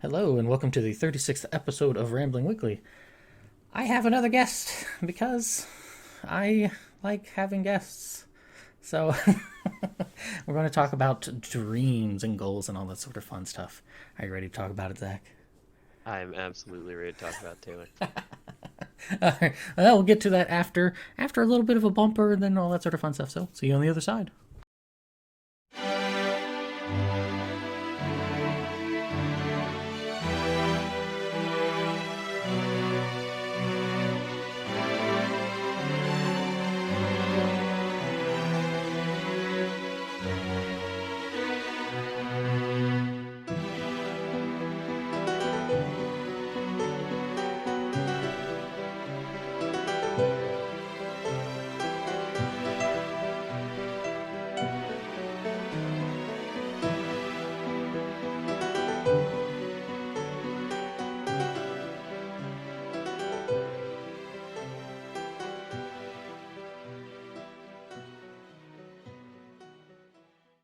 Hello, and welcome to the 36th episode of Rambling Weekly. I have another guest because I like having guests. So, we're going to talk about dreams and goals and all that sort of fun stuff. Are you ready to talk about it, Zach? I'm absolutely ready to talk about Taylor. Well, we'll get to that after a little bit of a bumper and then all that sort of fun stuff. So, see you on the other side.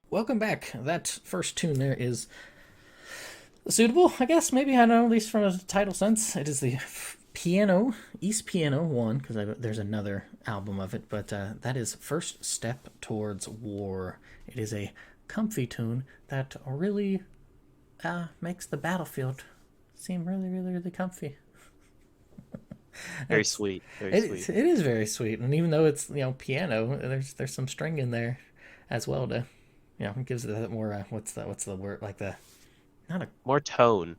Welcome back. That first tune there is suitable, I guess. Maybe, I don't know, at least from a title sense. It is the Piano, East Piano 1, because there's another album of it, but that is First Step Towards War. It is a comfy tune that really makes the battlefield seem really, really, really comfy. Very It's sweet, very it sweet. is, it is very sweet, and even though it's piano, there's some string in there as well to it gives it that more what's the word, like the not a More tone.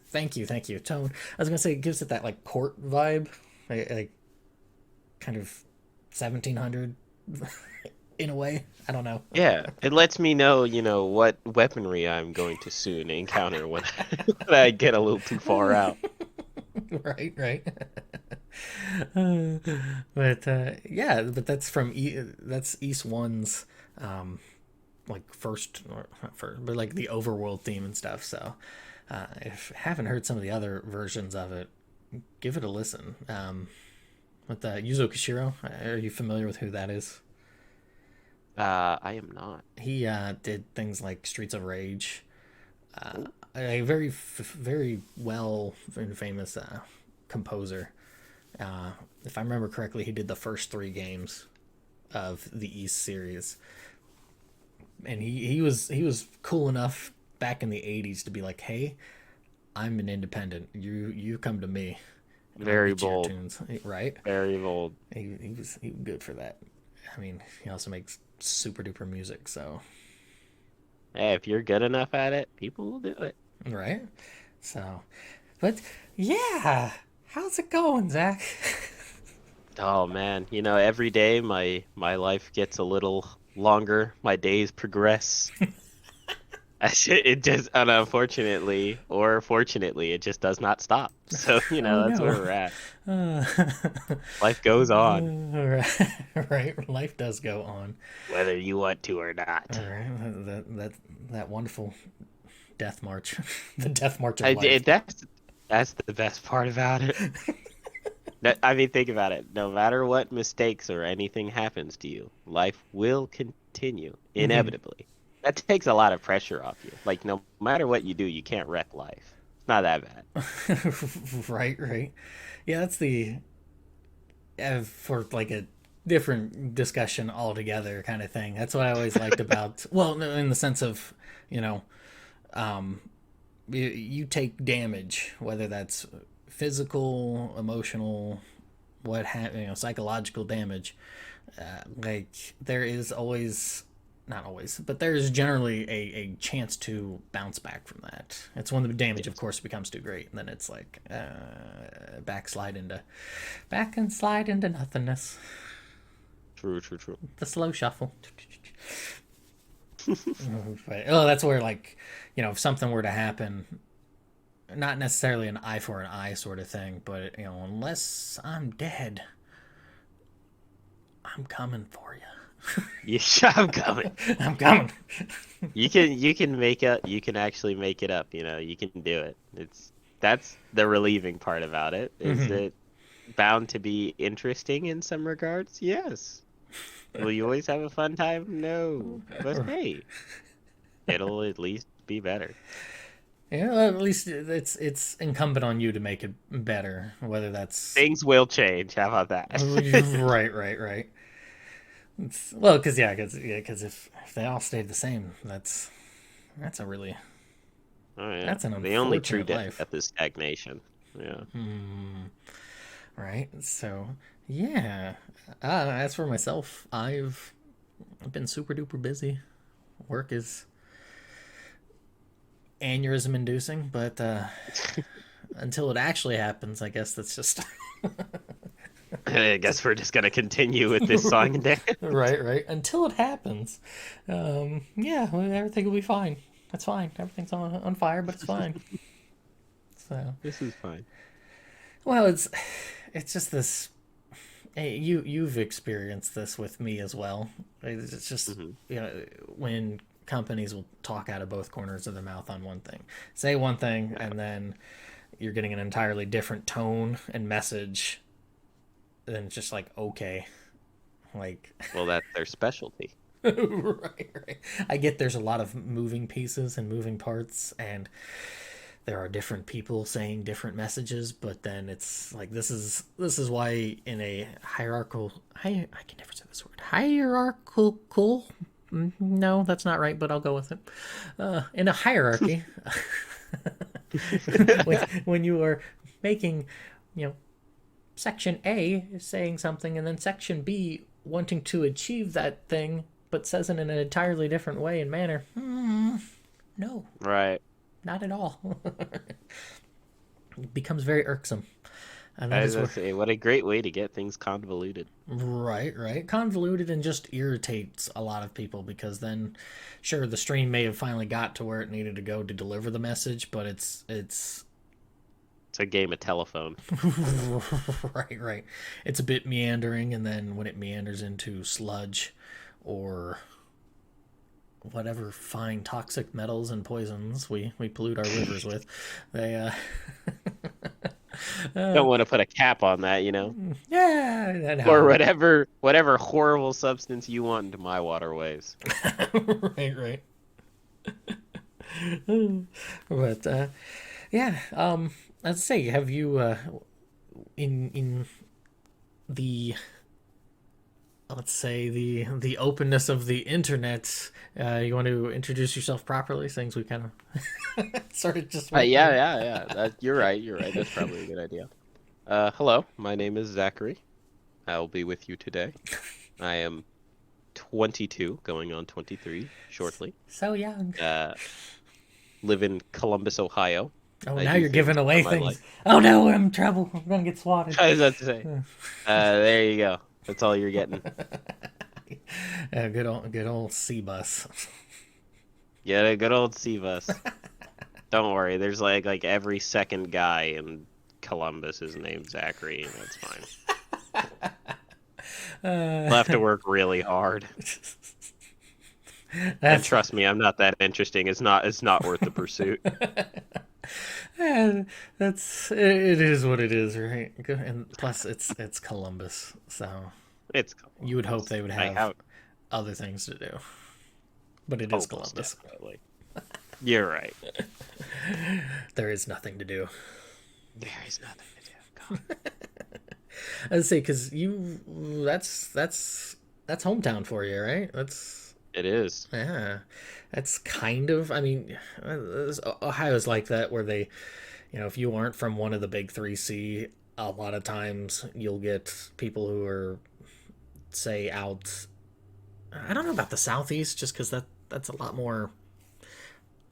thank you tone. I was gonna say it gives it that like court vibe, like kind of 1700 in a way. I don't know. Yeah, it lets me know, what weaponry I'm going to soon encounter when, when I get a little too far out. Right, right. But yeah, but that's that's East One's like first, or not first, but like the overworld theme and stuff. So if you haven't heard some of the other versions of it, give it a listen. With Yuzo Koshiro, are you familiar with who that is? I am not. He did things like Streets of Rage, Oh, a very very well and famous composer. If I remember correctly, he did the first three games of the East series, and he was cool enough back in the '80s to be like, "Hey, I'm an independent. You come to me, and I'll very get you your bold, tunes." Right? very bold. He was good for that. I mean, he also makes super duper music, so Hey, if you're good enough at it, people will do it. right. So, but yeah, how's it going, Zach? Oh man, every day my life gets a little longer. My days progress. It just, and unfortunately, or fortunately, it just does not stop. So, Oh that's no. where we're at. Uh, Life goes on, right, right. Life does go on. whether you want to or All not. right, that wonderful death march, the death march of I, life. it, that's the best part about it. I mean, think about it. No matter what mistakes or anything happens to you, life will continue Hmm. inevitably. That takes a lot of pressure off you. Like, no matter what you do, you can't wreck life. It's not that bad. Right, right. Yeah, that's the for like a different discussion altogether kind of thing. That's what I always liked about. Well, no, in the sense of you know, um, you take damage, whether that's physical, emotional, psychological damage. Like there is always, not always, but there is generally a chance to bounce back from that. It's when the damage, of Yes. course, becomes too great, and then it's like back and slide into nothingness. True, true, true. The slow shuffle. But, oh, that's where like, if something were to happen, not necessarily an eye for an eye sort of thing, but unless I'm dead, I'm coming for you. Yeah, I'm coming. I'm coming. You can make it. You can actually make it up. You can do it. That's the relieving part about it. Is Hmm. it bound to be interesting in some regards? Yes. Will you always have a fun time? No. But hey, it'll at least be better. Yeah, well, at least it's incumbent on you to make it better, whether that's Things will change. How about that? right, right, right. Well, because if they all stayed the same, that's a really Oh yeah, that's an the only true unfortunate death life, is stagnation. Yeah. right? So yeah, as for myself, I've been super duper busy. Work is aneurysm inducing, but until it actually happens, I guess that's just I guess we're just gonna continue with this song and dance. right, right. Until it happens, yeah, well, everything will be fine. That's fine. Everything's on fire, but it's fine. So, This is fine. well, it's just this. Hey, you've experienced this with me as well. It's just Hmm. you know when companies will talk out of both corners of their mouth on one thing, say one thing, Yeah. and then you're getting an entirely different tone and message. Then it's just like okay, like Well, that's their specialty. right, right. I get there's a lot of moving pieces and moving parts, and there are different people saying different messages. But then it's like this is why in a hierarchical, I can never say this word, hierarchical. No, that's not right, but I'll go with it. In a hierarchy, when you are making, you know, section A is saying something, and then section B wanting to achieve that thing, but says it in an entirely different way and manner. No, Right. not at all. It becomes very irksome, and I that was is gonna where say, what a great way to get things convoluted. right, right, convoluted and just irritates a lot of people because then, sure, the stream may have finally got to where it needed to go to deliver the message, but it's It's a game of telephone. right, right. It's a bit meandering, and then when it meanders into sludge or whatever fine toxic metals and poisons we pollute our rivers with, they Don't want to put a cap on that, you know, yeah, that or how whatever horrible substance you want into my waterways. right, right. But yeah, let's say, have you in the let's say the openness of the internet, you want to introduce yourself properly, things we kind of started just went Yeah, through. yeah, yeah. You're right. You're right. That's probably a good idea. Hello. My name is Zachary. I'll be with you today. I am 22, going on 23 shortly. So young. Live in Columbus, Ohio. Oh, I now do you're things giving for away my things. life. Oh no, I'm in trouble. I'm gonna get swatted. I was about to say. There you go. That's all you're getting. Good old C bus. Get a good old C bus. Don't worry. There's like every second guy in Columbus is named Zachary, and that's fine. I'll have to work really hard. And That's trust me, I'm not that interesting. It's not worth the pursuit. it is what it is, right? And plus, it's Columbus, so It's you would hope Columbus. they would I have have other things to do. But it is almost Columbus. definitely. You're right. There is nothing to do. There is nothing to do. God. I'd say because that's hometown for you, right? That's It is. yeah, that's kind of. I mean, Ohio's like that where they, if you aren't from one of the big three C, a lot of times you'll get people who are say out. I don't know about the southeast, just because that's a lot more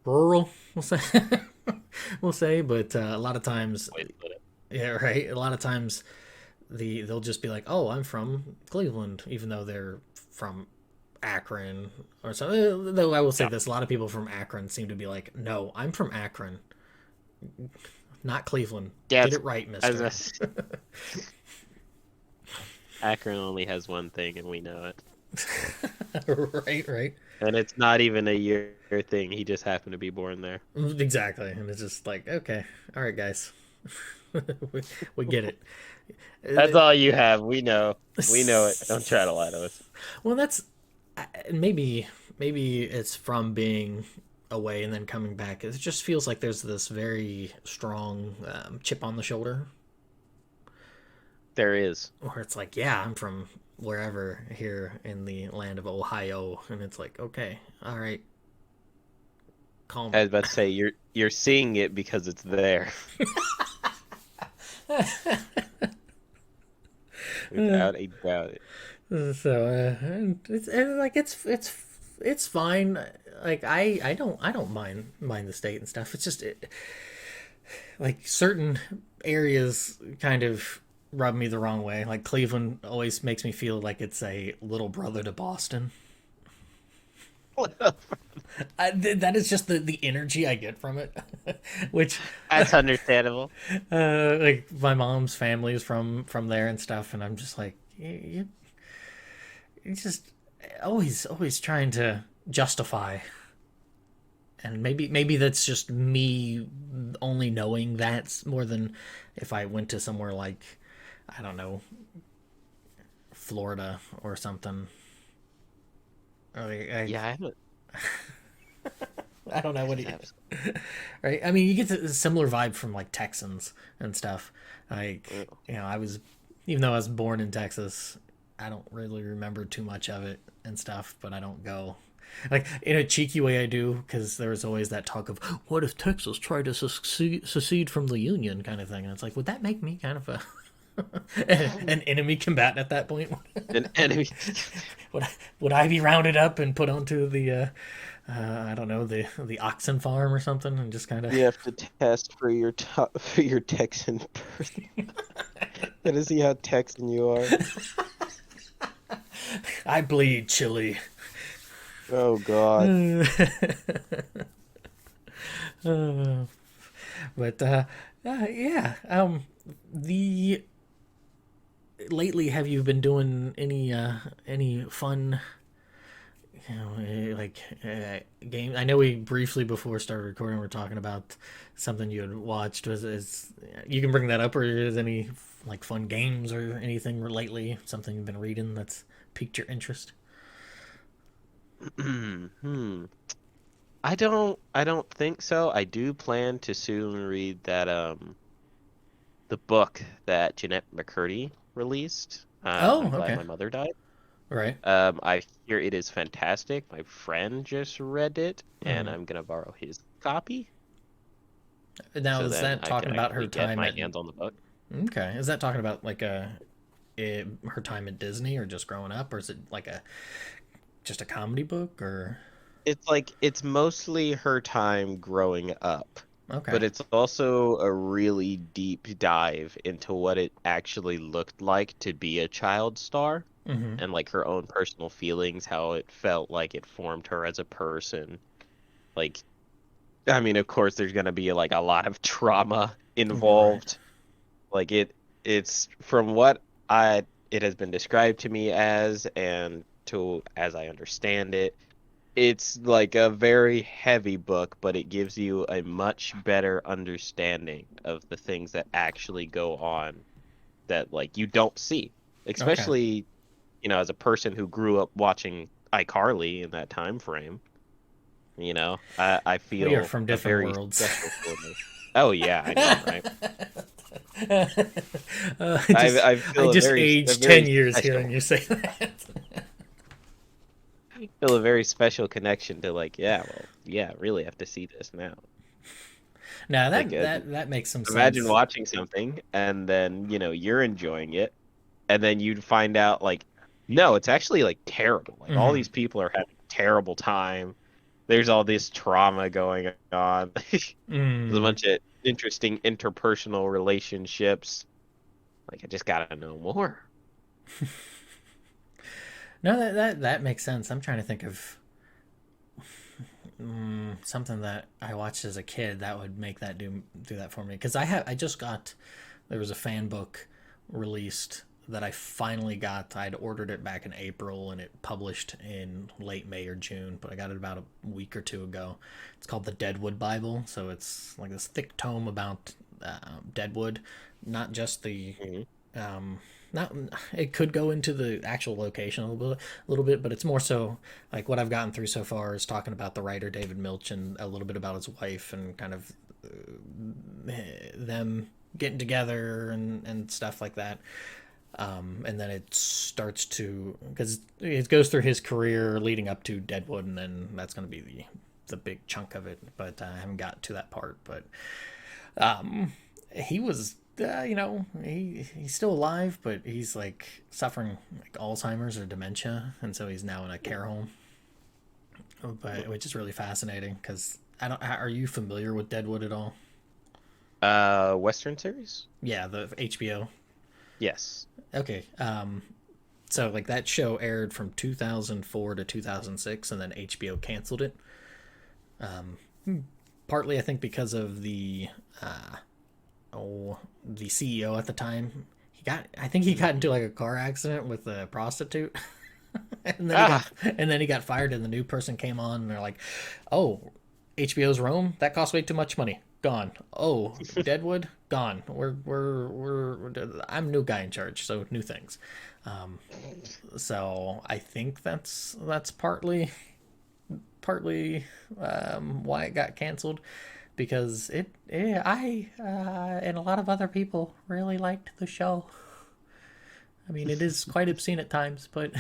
rural. We'll say, we'll say, but a lot of times, Way to put it. yeah, right. A lot of times they'll just be like, "Oh, I'm from Cleveland," even though they're from Akron or so. Though I will say Yeah. this, a lot of people from Akron seem to be like, "No, I'm from Akron, not Cleveland. Yeah, Get it's, it right, as Mister." a, Akron only has one thing, and we know it. Right, right, And it's not even a year thing. He just happened to be born there. exactly. And it's just like, okay, all right, guys, we, we get it. That's all you have. We know. We know it. Don't try to lie to us. Well, that's maybe it's from being away and then coming back, it just feels like there's this very strong chip on the shoulder, There is. where it's like, yeah, I'm from wherever here in the land of Ohio, and it's like, okay, all right, calm I it. was about to say you're seeing it because it's there, without a doubt. So it's like it's fine. Like I don't mind the state and stuff. It's just like certain areas kind of rub me the wrong way. Like Cleveland always makes me feel like it's a little brother to Boston. That is just the energy I get from it, which That's understandable. like my mom's family is from there and stuff, and I'm just like you just always trying to justify, and maybe that's just me only knowing that more than if I went to somewhere like, I don't know, Florida or something. Yeah, I haven't. I don't know what That's you, abs- right. I mean, you get a similar vibe from like Texans and stuff. Like, oh. I was, even though I was born in Texas, I don't really remember too much of it and stuff. But I don't go like in a cheeky way. I do, because there was always that talk of what if Texas tried to secede from the Union kind of thing, and it's like, would that make me kind of a an enemy combatant at that point? An enemy. would I, would I be rounded up and put onto the I don't know, the oxen farm or something, and just kind of You have to test for your for your Texan birth. Gotta see how Texan you are. I bleed chili. Oh God. But yeah, the lately, have you been doing any fun, like game? I know we briefly before started recording were talking about something you had watched. Is you can bring that up, or is any like fun games or anything lately? Something you've been reading that's piqued your interest? Hmm. I don't think so. I do plan to soon read that the book that Jeanette McCurdy released. Oh, I'm glad okay, my mother died. right. I hear it is fantastic. My friend just read it, and Mm-hmm. I'm gonna borrow his copy Now, so is then that I can talking about her actually get time my at? hands on the book. Okay, is that talking about like her time at Disney, or just growing up, or is it like a just a comedy book, or It's mostly her time growing up, okay? but it's also a really deep dive into what it actually looked like to be a child star Mm-hmm. and like her own personal feelings, how it felt like it formed her as a person. Like, I mean, of course, there's gonna be like a lot of trauma Right. involved. Like it's from what I it has been described to me as, and to as I understand it, it's like a very heavy book, but it gives you a much better understanding of the things that actually go on that like you don't see. Okay. Especially, as a person who grew up watching iCarly in that time frame, I We are feel from a different very worlds. special feeling. Oh yeah, I know, right? I I feel just a aged very 10 years hearing special you say that. feel a very special connection to like, yeah, well, yeah, I really have to see this now. Now Like, that makes some imagine sense. watching something and then, you're enjoying it, and then you'd find out like, no, it's actually like terrible. Like all Mm-hmm. these people are having a terrible time. There's all this trauma going on. There's a Mm. bunch of interesting interpersonal relationships. Like I just gotta know more. No, that makes sense. I'm trying to think of something that I watched as a kid that would make that do that for me. Because I just got, there was a fan book released that I finally got. I'd ordered it back in April and it published in late May or June, but I got it about a week or two ago. It's called the Deadwood Bible, so it's like this thick tome about Deadwood, not just the Hmm. um, not it could go into the actual location a little bit, but it's more so like what I've gotten through so far is talking about the writer David Milch and a little bit about his wife and kind of them getting together and stuff like that. And then it starts to because it goes through his career leading up to Deadwood, and then that's going to be the big chunk of it. But I haven't got to that part. But he was he's still alive, but he's like suffering like Alzheimer's or dementia, and so he's now in a care home. But which is really fascinating because I don't. Are you familiar with Deadwood at all? Western series? Yeah, the HBO. Yes. Okay. So like that show aired from 2004 to 2006, and then HBO canceled it. Partly, I think, because of the CEO at the time. I think he got into like a car accident with a prostitute, and then he got fired, and the new person came on, and they're like, "Oh, HBO's Rome that cost way too much money, gone. Oh, Deadwood, gone. I'm new guy in charge, so new things." So I think that's partly why it got canceled because I and a lot of other people really liked the show. I mean, it is quite obscene at times, but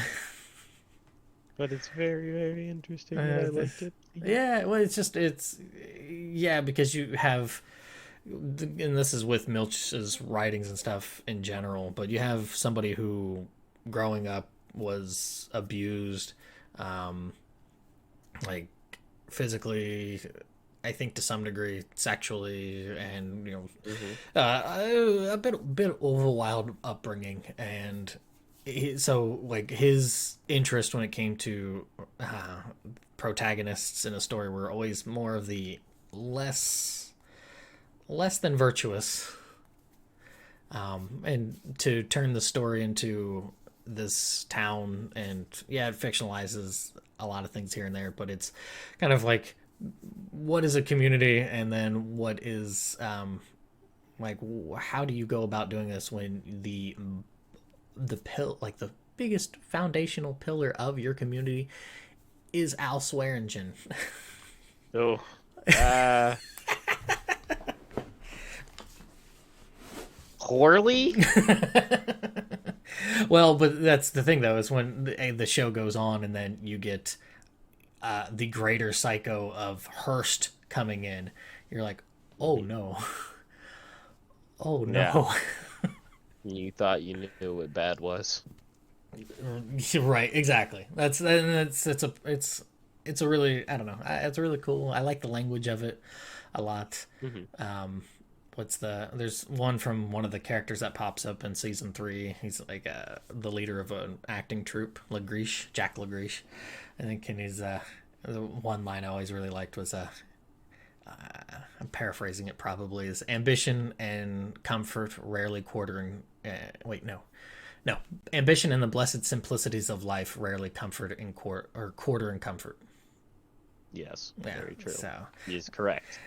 But it's very, very interesting, and I liked it. yeah, well, it's yeah because you have, and this is with Milch's writings and stuff in general, but you have somebody who growing up was abused, like physically, I think to some degree sexually, and a bit of a wild upbringing, and so like his interest when it came to protagonists in a story were always more of the less than virtuous, and to turn the story into this town, and yeah, it fictionalizes a lot of things here and there, but it's kind of like what is a community, and then what is like how do you go about doing this when the biggest foundational pillar of your community is Al Swearingen. Oh, uh, poorly? Well, but that's the thing though, is when the show goes on and then you get the greater psycho of Hearst coming in, you're like, oh no. Oh Yeah. no. You thought you knew what bad was. Right, exactly. It's a really, I don't know, it's really cool. I like the language of it a lot. Hmm. There's one from one of the characters that pops up in season 3. He's like the leader of an acting troupe, Jack LaGriche, I think. And he's the one line I always really liked was I'm paraphrasing it probably, is ambition and comfort rarely quartering wait, no, ambition and the blessed simplicities of life rarely comfort in quarter in comfort. Yes, Yeah, very true. so He's correct.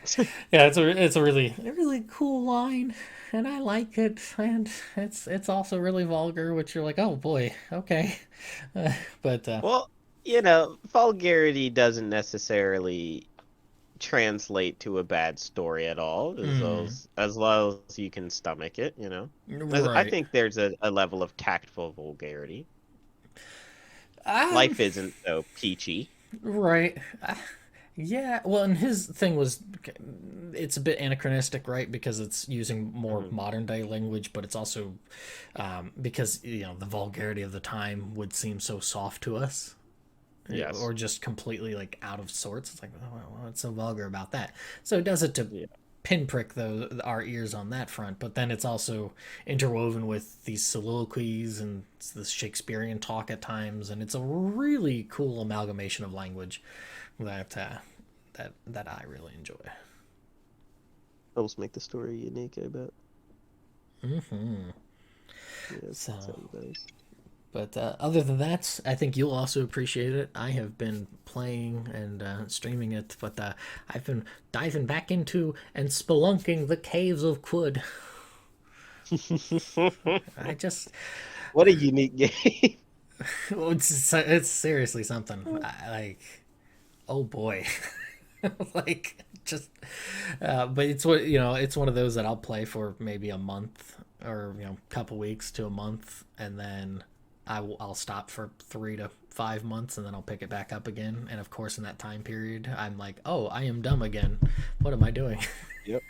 yeah, it's a really cool line, and I like it, and it's also really vulgar, which you're like, oh boy, okay, but Well, vulgarity doesn't necessarily translate to a bad story at all, as long as you can stomach it, I right, think there's a level of tactful vulgarity. um, Life isn't so peachy. right. Yeah, well, and his thing was, it's a bit anachronistic, right? Because it's using more Hmm. modern day language, but it's also because the vulgarity of the time would seem so soft to us, Yes. or just completely like out of sorts. It's like, oh, well, what's so vulgar about that? So it does it to Yeah. pinprick our ears on that front, but then it's also interwoven with these soliloquies and this Shakespearean talk at times, and it's a really cool amalgamation of language that I really enjoy. Helps make the story unique, I bet. Hmm. Yes, So, that sounds nice. but other than that, I think you'll also appreciate it. I have been playing and streaming it, but I've been diving back into and spelunking the caves of Quud. I just What a unique game. Well, it's seriously something. Like, oh boy, like just. But it's what it's one of those that I'll play for maybe a month or a couple weeks to a month, and then I'll stop for 3 to 5 months, and then I'll pick it back up again. And of course, in that time period, I'm like, oh, I am dumb again. What am I doing? Yep.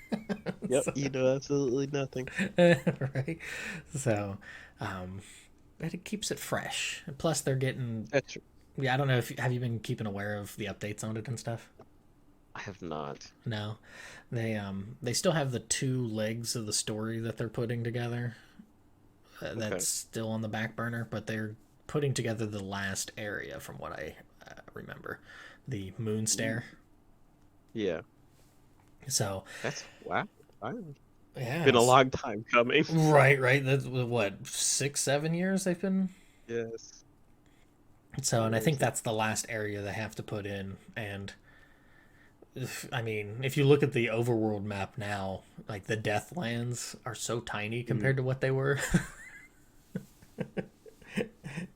Yep. So, You know absolutely nothing. right. So, um, but it keeps it fresh. Plus, they're getting. That's true. Yeah, I don't know if have you been keeping aware of the updates on it and stuff. I have not. No, they still have the two legs of the story that they're putting together. Okay. That's still on the back burner, but they're putting together the last area from what I remember, the moon Mm, stair. yeah. So That's wow. It's yeah, been a long time coming. right. That's what 6 7 years they've been. Yes. So, and I think Seriously. that's the last area they have to put in. And I mean, if you look at the overworld map now, like the Deathlands are so tiny Mm. compared to what they were.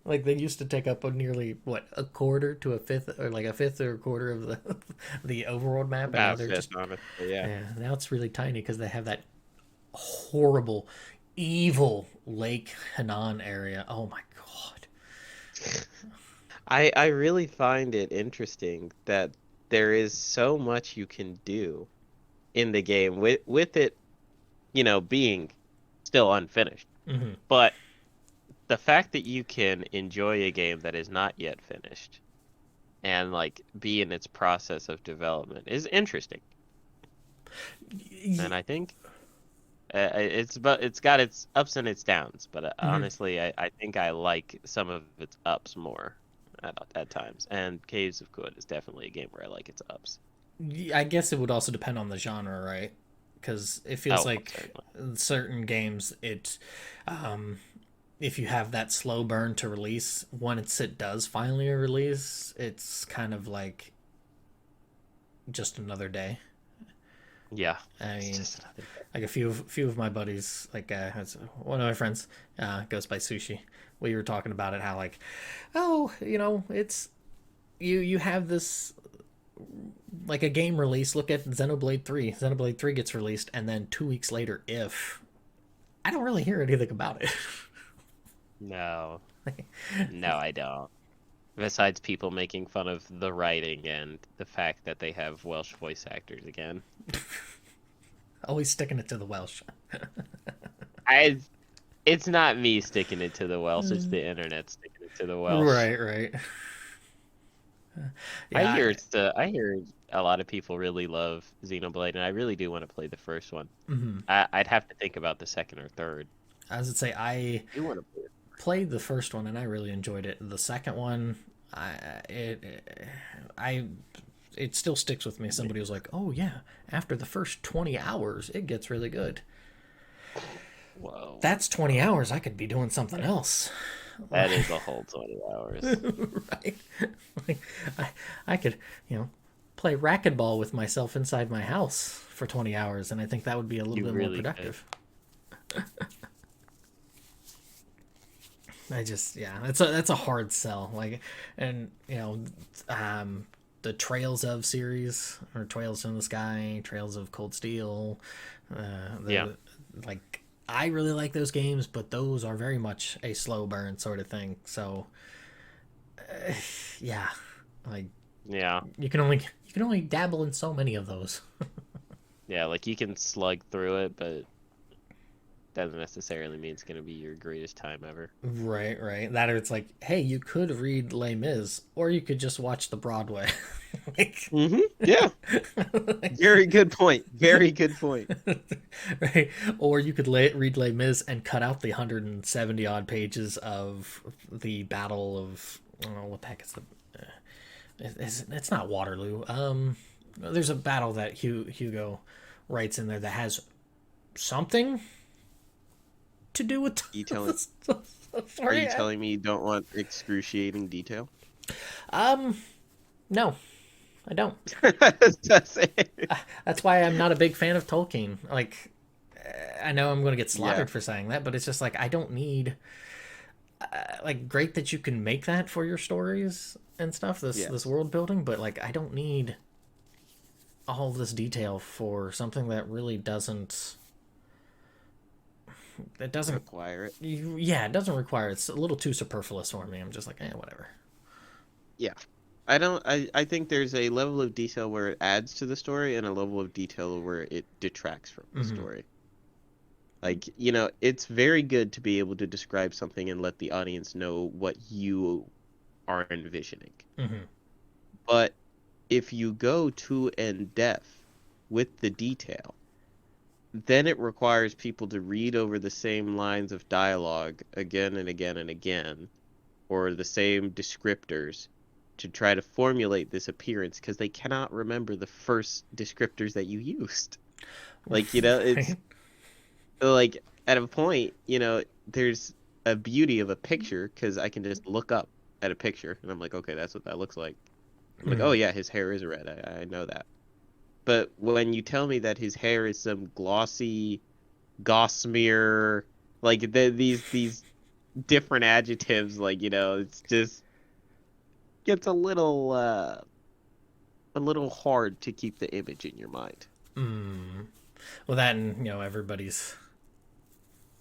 Like they used to take up a nearly what a quarter to a fifth, or like a fifth or a quarter of the the overworld map, and now About they're fifth, just honestly. Yeah. yeah. Now it's really tiny because they have that horrible, evil Lake Hanan area. Oh my god. I really find it interesting that there is so much you can do in the game with it, being still unfinished. Hmm. But the fact that you can enjoy a game that is not yet finished and like be in its process of development is interesting. And I think it's got its ups and its downs, but Hmm. honestly, I think I like some of its ups more at times. And Caves of Good is definitely a game where I like its ups. I guess it would also depend on the genre, right? Because it feels Oh, like certainly. in certain games, um, if you have that slow burn to release, once it does finally release, it's kind of like just another day. Yeah, I it's mean, just another. like a few of my buddies, like one of my friends, goes by Sushi. We were talking about it, how like, oh, it's you have this like a game release. Look at Xenoblade 3. Xenoblade 3 gets released, and then 2 weeks later, if I don't really hear anything about it. No, no, I don't. Besides people making fun of the writing and the fact that they have Welsh voice actors again. Always sticking it to the Welsh. I It's not me sticking it to the Welsh, it's the internet sticking it to the Welsh. Right. I Yeah. hear I hear a lot of people really love Xenoblade, and I really do want to play the first one. Mhm. I'd have to think about the second or third. As I say, I I do want to play it. played the first one and I really enjoyed it. The second one, I it still sticks with me. Somebody was like, "Oh yeah, after the first 20 hours, it gets really good." Whoa, That's 20 hours. I could be doing something else. that is a whole 20 hours. Right? Like, I could, play racquetball with myself inside my house for 20 hours, and I think that would be a little You bit more really could. productive. Yeah, that's a hard sell. Like, and the Trails of series, or Trails in the Sky, Trails of Cold Steel, Yeah, like I really like those games, but those are very much a slow burn sort of thing. So yeah, like yeah, you can only dabble in so many of those. yeah. Like you can slug through it, but doesn't necessarily mean it's gonna be your greatest time ever. Right. That or it's like, hey, you could read Les Mis, or you could just watch the Broadway. Like, Yeah. Very good point. Very good point. right? Or you could read Les Mis and cut out the 170 odd pages of the Battle of oh, what the heck is the? It's not Waterloo. There's a battle that Hugo writes in there that has something to do with You telling the Are story. you telling me you don't want excruciating detail? Um, no, I don't. That's it. That's why I'm not a big fan of Tolkien. Like, I know I'm going to get Yeah. slaughtered for saying that, but it's just like I don't need like great that you can make that for your stories and stuff. This Yes. world building, but like I don't need all of this detail for something that really doesn't. It doesn't. Require it. Yeah, it doesn't require. It's a little too superfluous for me. I'm just like, whatever. Yeah. I don't I think there's a level of detail where it adds to the story and a level of detail where it detracts from the Mm-hmm. story. Like, it's very good to be able to describe something and let the audience know what you are envisioning. Mm-hmm. But if you go too in depth with the detail, then it requires people to read over the same lines of dialogue again and again and again, or the same descriptors to try to formulate this appearance because they cannot remember the first descriptors that you used. Like, it's Right. like at a point, there's a beauty of a picture because I can just look up at a picture and I'm like, okay, that's what that looks like. I'm like, oh Mm-hmm. yeah, his hair is red. I know that. But when you tell me that his hair is some glossy gossamer, like these different adjectives, like it's just gets a little hard to keep the image in your mind. Mm. Well, that and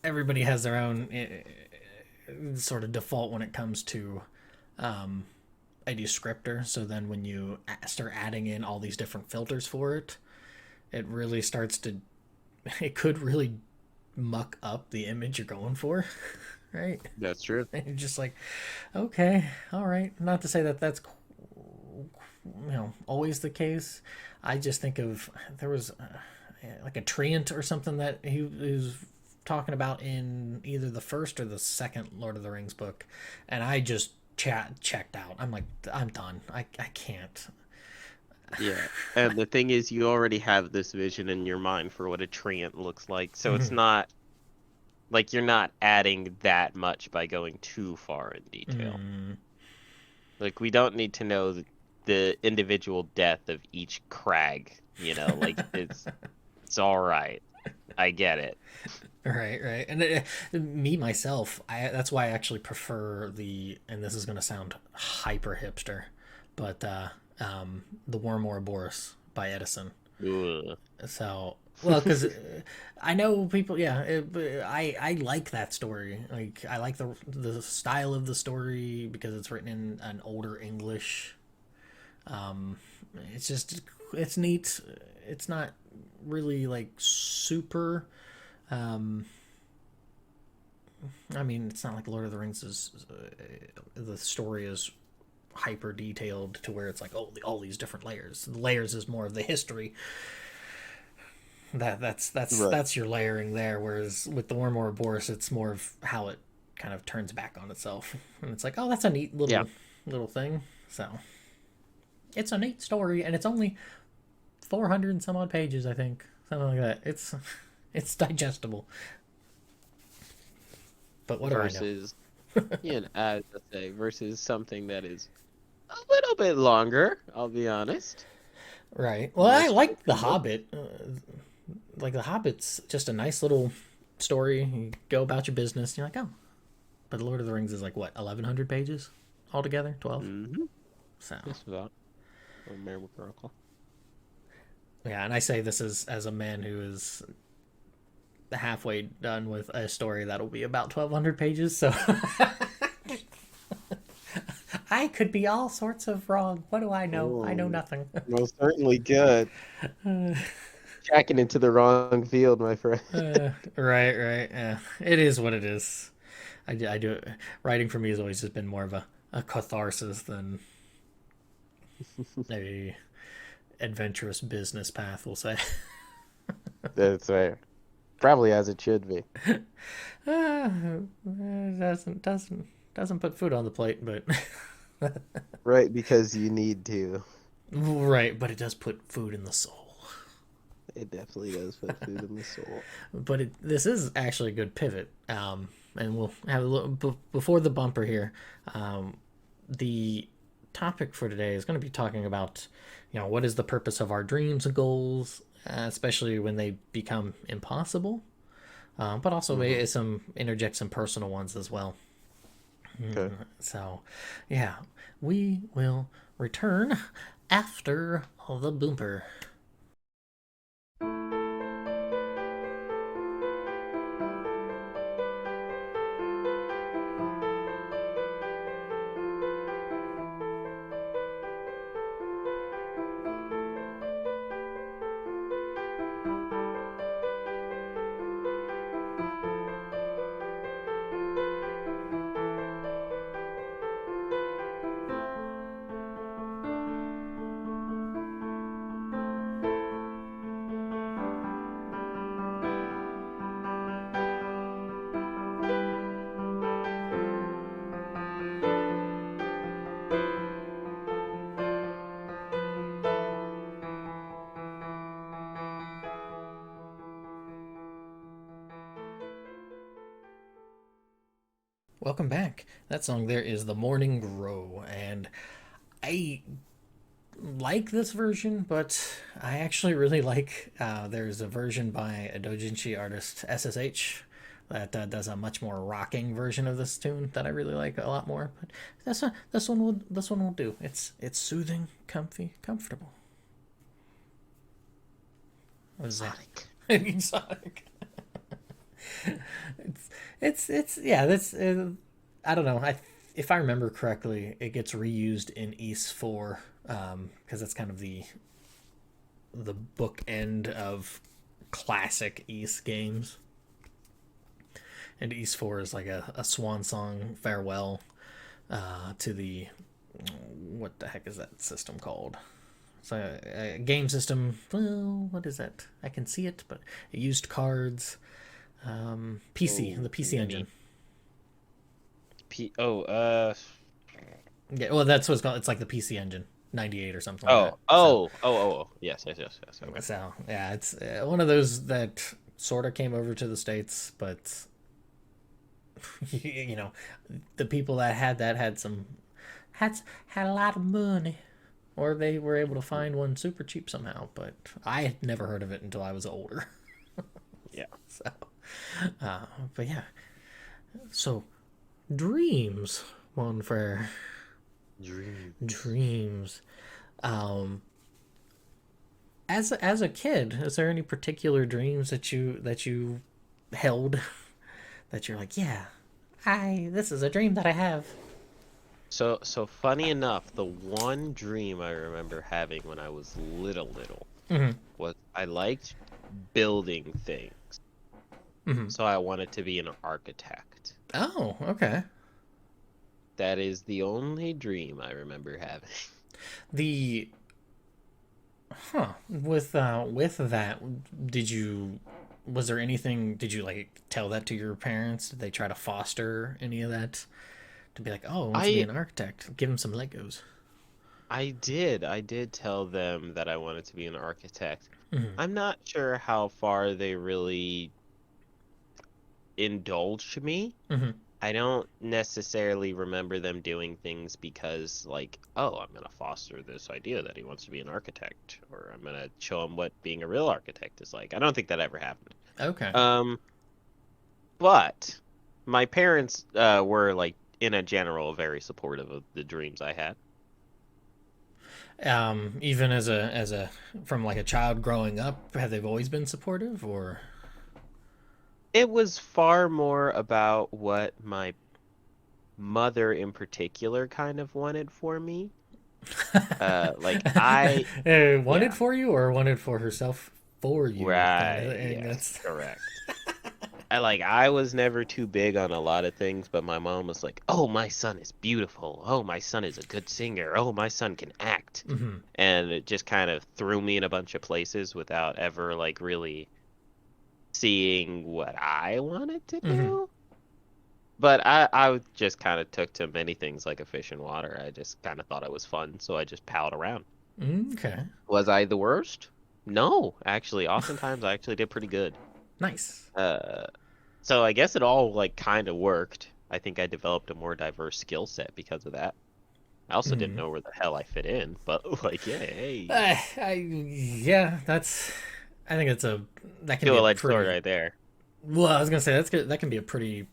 everybody has their own sort of default when it comes to a descriptor. So then when you start adding in all these different filters for it, it really starts to it could really muck up the image you're going for, right? That's true. And you're just like, okay, all right. Not to say that that's always the case. I just think of there was like a treant or something that he was talking about in either the first or the second Lord of the Rings book, and I just checked out. I'm like, I'm done. I can't. Yeah. And the thing is, you already have this vision in your mind for what a treant looks like. So it's Mm-hmm. not like you're not adding that much by going too far in detail. Mm. Like, we don't need to know the individual death of each crag, like it's all right. I get it. Right, right. And me myself, I that's why I actually prefer and this is going to sound hyper hipster, but the Worm Boris by Edison. Ugh. So, well, because I know people, yeah, I like that story. Like, I like the style of the story because it's written in an older English. It's just it's neat. It's not really like super. Um, I mean, it's not like Lord of the Rings is the story is hyper detailed to where it's like, oh, all these different layers. The layers is more of the history. Right. That's your layering there. Whereas with the Worm Boris, it's more of how it kind of turns back on itself, and it's like, oh, that's a neat Yeah. little thing. So it's a neat story, and it's only 400 and some odd pages, I think, something like that. It's digestible. But what do I know? Versus, as I say, versus something that is a little bit longer, I'll be honest. Right. Well, I Less like The straightforward. Hobbit. Like The Hobbit's just a nice little story. You go about your business. And you're like, oh. But Lord of the Rings is like what, 1,100 pages altogether? 12. Mm-hmm. So Just about. Or miracle. yeah, and I say this as a man who is halfway done with a story that'll be about 1,200 pages. So I could be all sorts of wrong. What do I know? I know Oh, nothing. most certainly good. Jacking into the wrong field, my friend. Right, right. Yeah, it is what it is. I do it. Writing for me has always just been more of a catharsis than a adventurous business path. We'll say. That's right. Probably as it should be. It doesn't put food on the plate, but Right, because you need to. right. But it does put food in the soul. It definitely does put food in the soul. But this is actually a good pivot. And we'll have a little before the bumper here. The topic for today is going to be talking about, what is the purpose of our dreams and goals, especially when they become impossible. But also Hmm. some interject some personal ones as well. Okay. So, yeah, we will return after the boomer. Welcome back. That song there is The Morning Grow, and I like this version, but I actually really like. There's a version by a doujinshi artist SSH that does a much more rocking version of this tune that I really like a lot more. But this one will do. It's soothing, comfy, comfortable. What is that? Sonic. Exotic. It's yeah. That's I don't know. If I remember correctly, it gets reused in East 4 because that's kind of the book end of classic East games. And East 4 is like a swan song farewell to the what the heck is that system called? It's a game system. Well, what is that? I can see it, but it used cards. PC, Oh, the PC engine. P. Oh. Yeah, well, that's what it's called. It's like the PC engine, 98 or something like that. Oh. Oh. Oh. Oh. Oh. Yes. Yes. Yes. Yes. Okay. So yeah, it's one of those that sort of came over to the States, but you know, the people that had that had a lot of money, or they were able to find one super cheap somehow. But I had never heard of it until I was older. Yeah. So, but yeah, so dreams, one for Dream. dreams. Um, as a kid, is there any particular dreams that you held that you're like, yeah, I this is a dream that I have. So funny enough, the one dream I remember having when I was little Mm-hmm. was I liked building things. Mm-hmm. So I wanted to be an architect. Oh, okay. That is the only dream I remember having. The with that, did you was there anything? Did you like tell that to your parents? Did they try to foster any of that to be like, oh, I want to be I an architect? Give them some Legos. I did tell them that I wanted to be an architect. Mm-hmm. I'm not sure how far they really indulged me. Mm-hmm. I don't necessarily remember them doing things because, like, oh, I'm gonna foster this idea that he wants to be an architect, or I'm gonna show him what being a real architect is like. I don't think that ever happened. Okay. Um, but my parents were like, in a general, very supportive of the dreams I had. Even as a from like a child growing up, have they always been supportive or? It was far more about what my mother in particular kind of wanted for me. Like Wanted yeah, for you or wanted for herself for you kind of, right, and yes, that's correct. I was never too big on a lot of things, but my mom was like, "Oh, my son is beautiful. Oh, my son is a good singer. Oh, my son can act." mm-hmm. And it just kind of threw me in a bunch of places without ever like really seeing what I wanted to Mm-hmm. do. But I just kind of took to many things like a fish in water. I just kind of thought it was fun, so I just palled around. Okay. Was I the worst? No, actually, oftentimes I actually did pretty good. Nice. Uh, so I guess it all like kind of worked. I think I developed a more diverse skill set because of that. I also didn't Mm-hmm. know where the hell I fit in, but like, yeah, hey, Yeah, that's. I think it's a that can be a double-edged sword pretty. right there. Well, I was gonna say that can be a pretty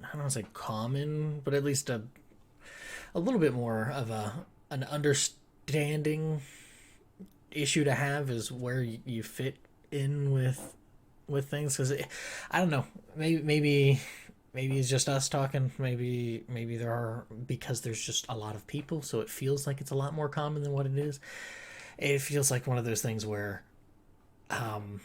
I don't want to say common, but at least a little bit more of an understanding issue to have is where you fit in with things, because I don't know, maybe it's just us talking, maybe there are, because there's just a lot of people, so it feels like it's a lot more common than what it is. It feels like one of those things where um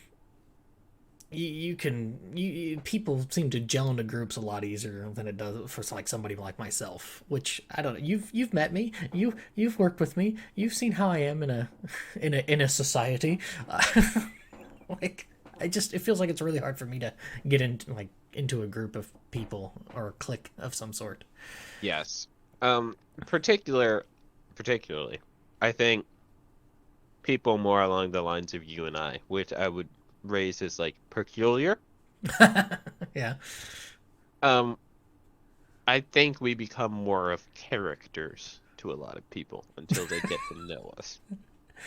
people seem to gel into groups a lot easier than it does for like somebody like myself, which I don't know. You've met me, you've worked with me, you've seen how I am in a in a society. Like, I just, it feels like it's really hard for me to get into like into a group of people or a clique of some sort. Yes. Um, particularly, I think people more along the lines of you and I, which I would raise as like peculiar. Yeah. Um, I think we become more of characters to a lot of people until they get to know us.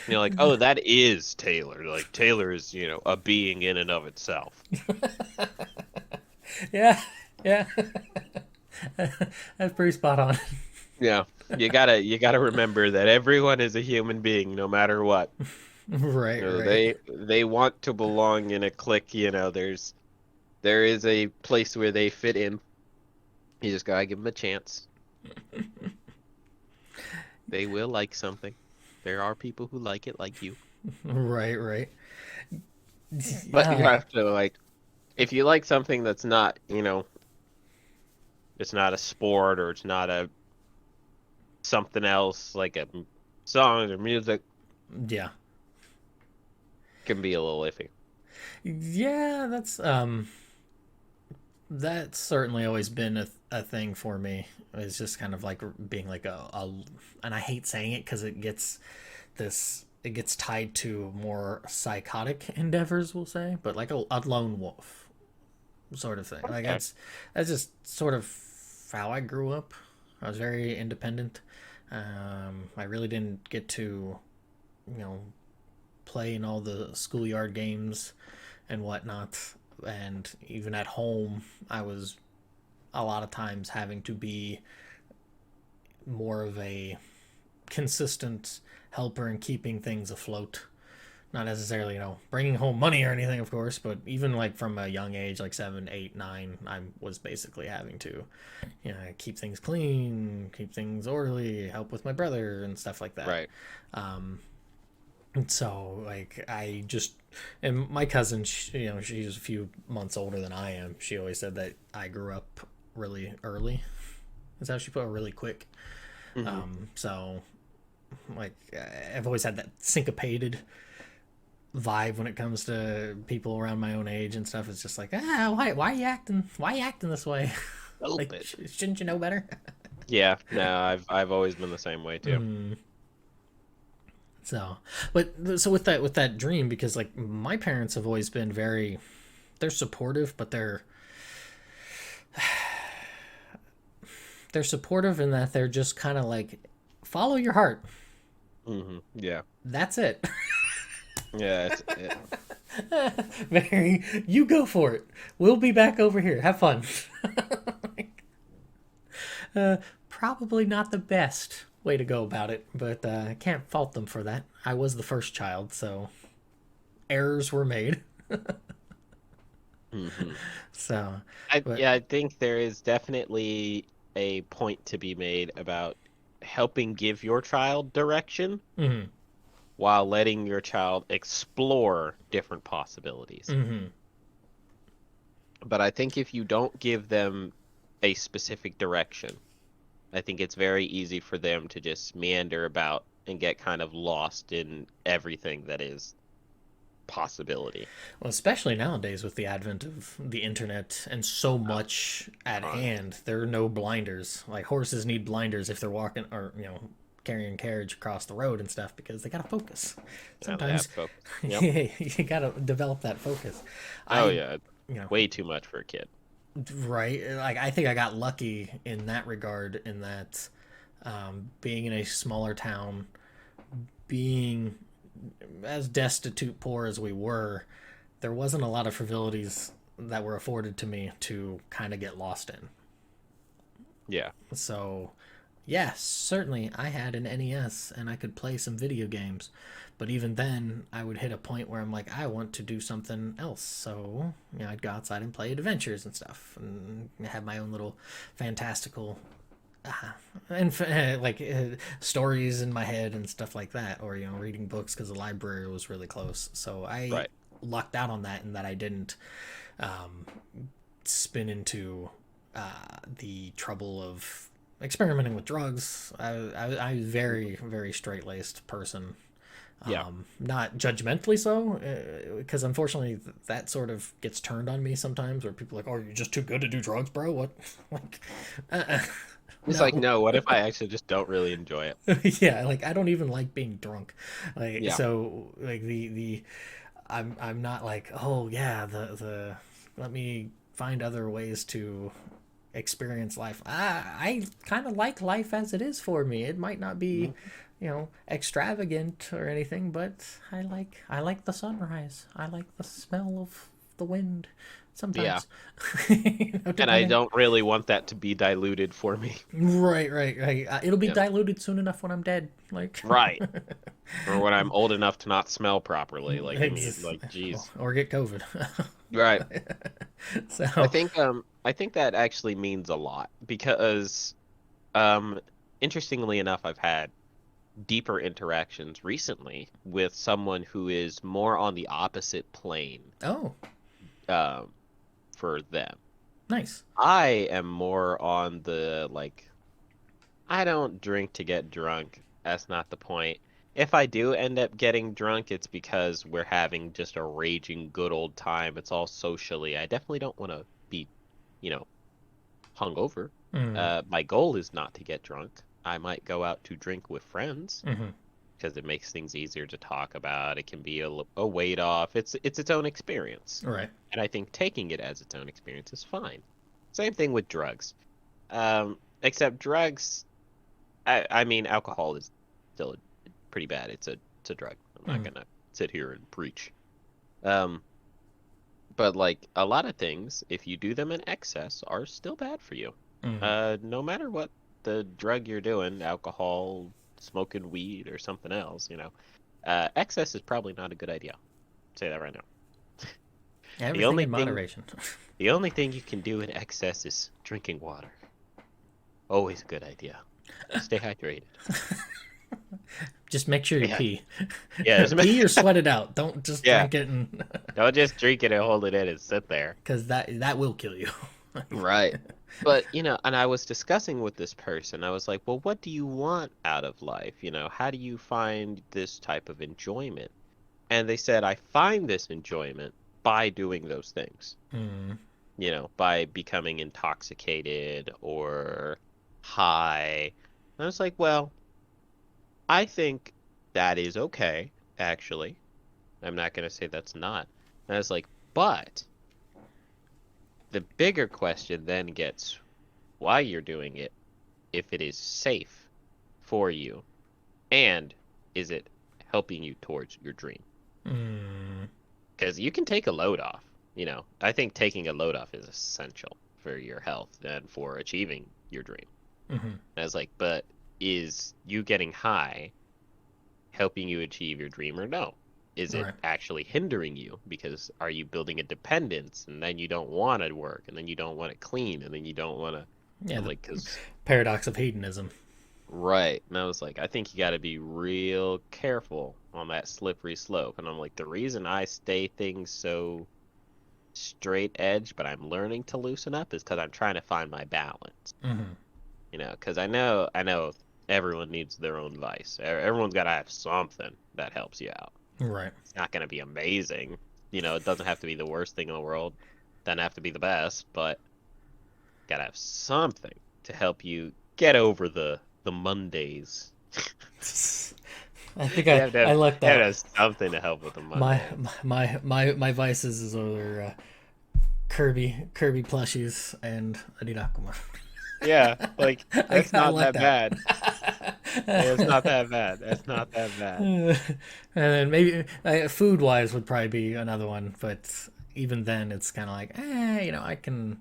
Like, oh, that is Taylor. Like, Taylor is, a being in and of itself. Yeah. Yeah. That's pretty spot on. Yeah, you gotta remember that everyone is a human being, no matter what. Right, right. They want to belong in a clique. There is a place where they fit in. You just gotta give them a chance. They will like something. There are people who like it, like you. Right, right. But you Yeah. have to like, if you like something that's not, it's not a sport or it's not a something else like a song or music, Yeah. can be a little iffy. Yeah, that's certainly always been a thing for me. It's just kind of like being like and I hate saying it because it gets tied to more psychotic endeavors, we'll say, but like a lone wolf sort of thing. Like Okay. that's just sort of how I grew up. I was very independent. I really didn't get to, you know, play in all the schoolyard games and whatnot. And even at home, I was a lot of times having to be more of a consistent helper in keeping things afloat. Not necessarily, bringing home money or anything, of course, but even like from a young age, like 7, 8, 9, I was basically having to, keep things clean, keep things orderly, help with my brother and stuff like that. Right. Um, so like and my cousin, she's a few months older than I am. She always said that I grew up really early. That's how she put it, really quick. Hmm. So like I've always had that syncopated vibe when it comes to people around my own age and stuff. It's just like, why you acting this way? Like, Stupid. shouldn't you know better? Yeah, no, I've always been the same way too. So, but so with that dream, because like my parents have always been they're supportive, but they're supportive in that they're just kind of like, follow your heart. Yeah. That's it. Yeah, You go for it. We'll be back over here. Have fun. Probably not the best way to go about it, but I can't fault them for that. I was the first child, so errors were made. hmm So, but yeah, I think there is definitely a point to be made about helping give your child direction mm-hmm, while letting your child explore different possibilities. mm-hmm. But I think if you don't give them a specific direction, I think it's very easy for them to just meander about and get kind of lost in everything that is possibility. Well, especially nowadays with the advent of the internet and so Oh, much at tons. hand, there are no blinders. Like horses need blinders if they're walking or carrying carriage across the road and stuff because they gotta focus. Now they have Sometimes focus. Yep. you gotta develop that focus. Oh I, yeah, you know, way too much for a kid. right? Like I think I got lucky in that regard, in that being in a smaller town, being as destitute, poor as we were, there wasn't a lot of frivolities that were afforded to me to kind of get lost in. Yeah. So, yes, certainly I had an NES and I could play some video games. But even then, I would hit a point where I'm like, I want to do something else. So, I'd go outside and play adventures and stuff and have my own little fantastical and stories in my head and stuff like that, or reading books because the library was really close. So I Right. lucked out on that, and that I didn't um, spin into the trouble of experimenting with drugs. I was very very straight laced person. Yeah. Not judgmentally so, because unfortunately that sort of gets turned on me sometimes, where people are like, "Oh, you're just too good to do drugs, bro." What? Like, uh, It's like, no. no, what if I actually just don't really enjoy it? Yeah, like I don't even like being drunk. Like Yeah. so like the I'm not like, "Oh, yeah, the let me find other ways to experience life." I kind of like life as it is for me. It might not be, Mhm. extravagant or anything, but I like the sunrise. I like the smell of the wind Yeah. sometimes. And I Depending. don't really want that to be diluted for me. Right, right, right. It'll be You know. diluted soon enough when I'm dead. Like, Right. Or when I'm old enough to not smell properly. Like, I mean, exist, like, geez. or get COVID. Right. So, I think that actually means a lot because um interestingly enough, I've had deeper interactions recently with someone who is more on the opposite plane oh, um for them. nice. I am more on the like I don't drink to get drunk. That's not the point. If I do end up getting drunk, it's because we're having just a raging good old time. It's all socially. I definitely don't want to be, you know, hungover. Mm, My goal is not to get drunk. I might go out to drink with friends mm-hmm. because it makes things easier to talk about. It can be a weight off. It's its own experience, All right. and I think taking it as its own experience is fine. Same thing with drugs. Except drugs, I mean, alcohol is still pretty bad. It's a drug. I'm not Mm, gonna sit here and preach. Um, but like a lot of things, if you do them in excess, are still bad for you. mm. No matter what the drug you're doing, alcohol, smoking weed, or something else, excess is probably not a good idea. Say that right now. The Everything only in thing, moderation. the only thing you can do in excess is drinking water. Always a good idea. Stay hydrated. Just make sure you Yeah, pee. yeah, Pee or sweat it out. Don't just yeah. drink it, and Don't just drink it and hold it in and sit there. because that will kill you. Right. But, and I was discussing with this person, I was like, well, what do you want out of life? How do you find this type of enjoyment? And they said, I find this enjoyment by doing those things, Mm, by becoming intoxicated or high. And I was like, well, I think that is okay, actually. I'm not going to say that's not. And I was like, but the bigger question then gets why you're doing it, if it is safe for you, and is it helping you towards your dream? mm, Because you can take a load off. I think taking a load off is essential for your health and for achieving your dream. mm-hmm. And I was like, but is you getting high helping you achieve your dream or no? Is All it right. actually hindering you? Because are you building a dependence and then you don't want to work and then you don't want to clean and then you don't want to, Yeah, the like, because paradox of hedonism. right. And I was like, I think you got to be real careful on that slippery slope. And I'm like, the reason I stay things so straight edge, but I'm learning to loosen up is because I'm trying to find my balance. Mm-hmm. Because I know everyone needs their own vice. Everyone's got to have something that helps you out. Right. It's not going to be amazing. It doesn't have to be the worst thing in the world. Doesn't have to be the best, but gotta have something to help you get over the Mondays. I think You I have to I have, lucked you have to out. have something to help with the My Mondays. my vices are Kirby plushies and Adirakuma. Yeah, like that's I not lucked that out. bad. It's not that bad. That's not that bad. And then maybe food wise would probably be another one, but even then it's kind of like I can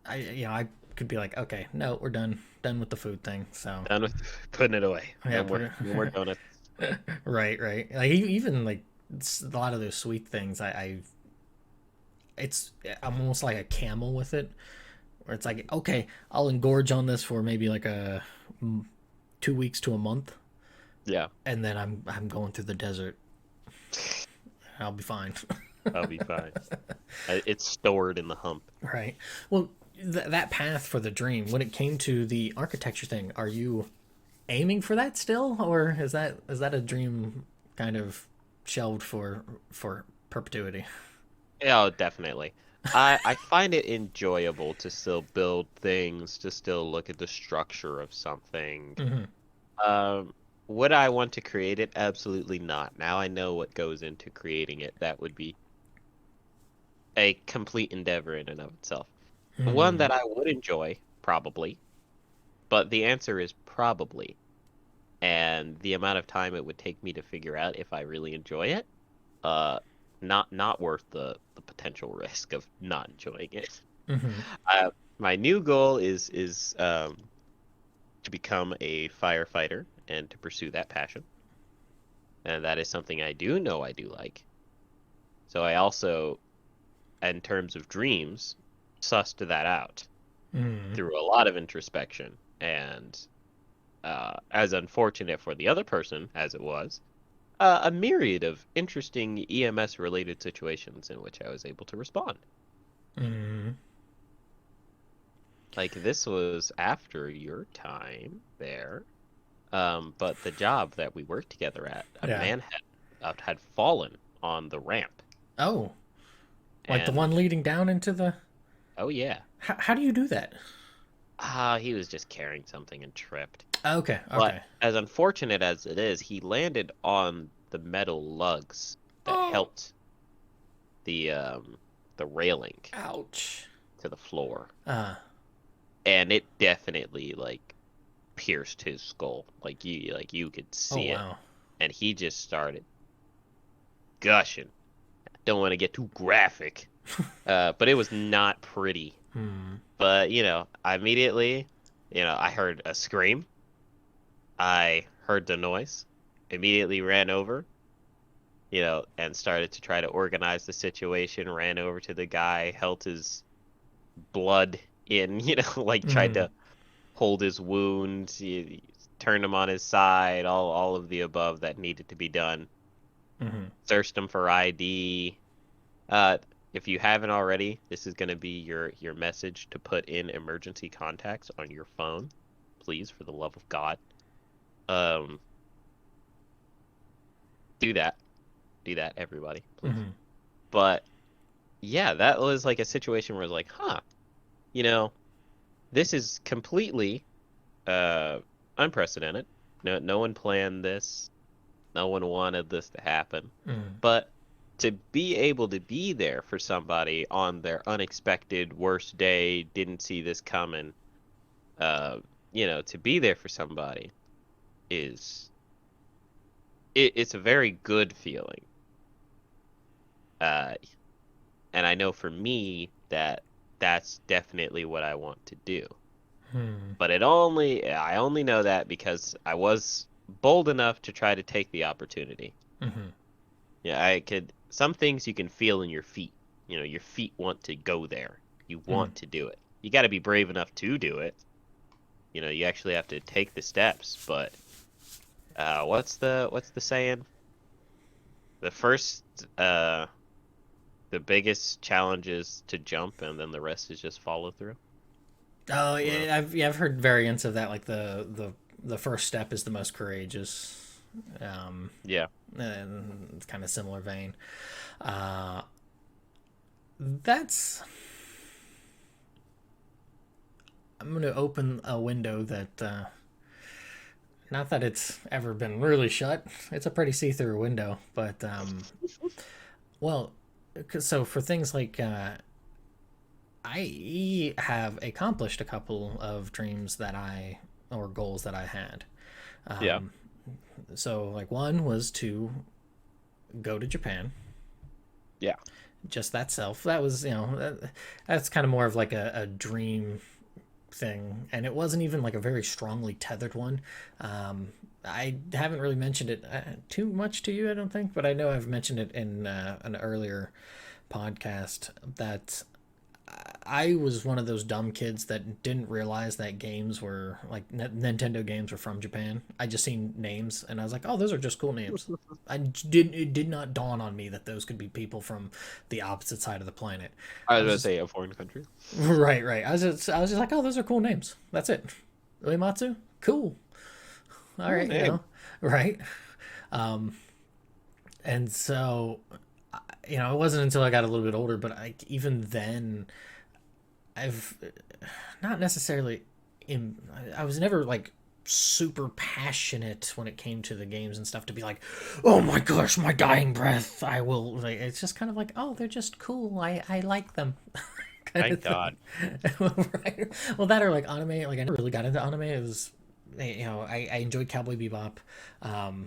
I could be like, okay, no, we're done with the food thing. So Done with putting it away. yeah, put No more it. donuts. Right. Like even like a lot of those sweet things, it's I'm almost like a camel with it, where it's like, okay, I'll engorge on this for maybe like 2 weeks to a month, Yeah, and then I'm going through the desert. I'll be fine. I'll be fine. It's stored in the hump. Right. Well, that path for the dream, when it came to the architecture thing, are you aiming for that still, or is that a dream kind of shelved for perpetuity? Yeah, definitely. I find it enjoyable to still build things, to still look at the structure of something. Mm-hmm. Um, would I want to create it? Absolutely not. Now I know what goes into creating it. That would be a complete endeavor in and of itself. One Mm-hmm. that I would enjoy, probably, but the answer is probably. And the amount of time it would take me to figure out if I really enjoy it, uh, not worth the potential risk of not enjoying it. Mm-hmm. My new goal is to become a firefighter and to pursue that passion. And that is something I do know I do like. So I also, in terms of dreams, sussed that out Mm-hmm. through a lot of introspection. And as unfortunate for the other person as it was, a myriad of interesting EMS related situations in which I was able to respond. Mm-hmm. Like this was after your time there, but the job that we worked together at, a Yeah. man had fallen on the ramp, Oh, like the one and leading down into the. oh yeah, How do you do that? he was just carrying something and tripped. Okay. But Okay. as unfortunate as it is, he landed on the metal lugs that Oh, held the railing ouch. to the floor, Uh. and it definitely like pierced his skull. Like you could Oh see it, wow. and he just started gushing. Don't want to get too graphic, but it was not pretty. Hmm. But I immediately, I heard a scream. I heard the noise, immediately ran over, and started to try to organize the situation. Ran over to the guy, held his blood in, like tried Hmm. to hold his wounds, turned him on his side, all of the above that needed to be done. Hmm. Searched him for ID. Uh, if you haven't already, this is going to be your message to put in emergency contacts on your phone, please, for the love of God. Um, do that, do that, everybody, please. Hmm. But yeah, that was like a situation where I was like, huh, you know, this is completely uh unprecedented. No one planned this. No one wanted this to happen. Hmm. But to be able to be there for somebody on their unexpected worst day, didn't see this coming, uh, to be there for somebody is it's a very good feeling. Uh, and I know for me that that's definitely what I want to do. Hmm. But I only know that because I was bold enough to try to take the opportunity. Hmm. Yeah, I could. Some things you can feel in your feet. Your feet want to go there. You Hmm. want to do it. You got to be brave enough to do it. You actually have to take the steps. But what's the saying? The first, the biggest challenge is to jump, and then the rest is just follow through. Oh Well, yeah, I've heard variants of that. Like the first step is the most courageous. Um, yeah, and it's kind of similar vein. Uh, that's I'm gonna open a window that not that it's ever been really shut. It's a pretty see-through window, but well, so for things like I have accomplished a couple of dreams that I or goals that I had. yeah, So like one was to go to Japan. yeah, Just that self. That was that's kind of more of like a dream thing, and it wasn't even like a very strongly tethered one. I haven't really mentioned it too much to you, I don't think, but I know I've mentioned it in an earlier podcast that I was one of those dumb kids that didn't realize that games were like Nintendo games were from Japan. I just seen names and I was like, "Oh, those are just cool names." It did not dawn on me that those could be people from the opposite side of the planet. I I was was gonna just say a foreign country. right. I was just like, "Oh, those are cool names." That's it. Uematsu, cool. All Cool right, name. right. Um, and so, it wasn't until I got a little bit older, but even then, I've not necessarily in I was never like super passionate when it came to the games and stuff to be like, oh my gosh, my dying breath, I will like. It's just kind of like, oh, they're just cool, I like them. Kind Thank of thing. God. Right. Well, that or like anime, like I never really got into anime. It was, I enjoyed Cowboy Bebop.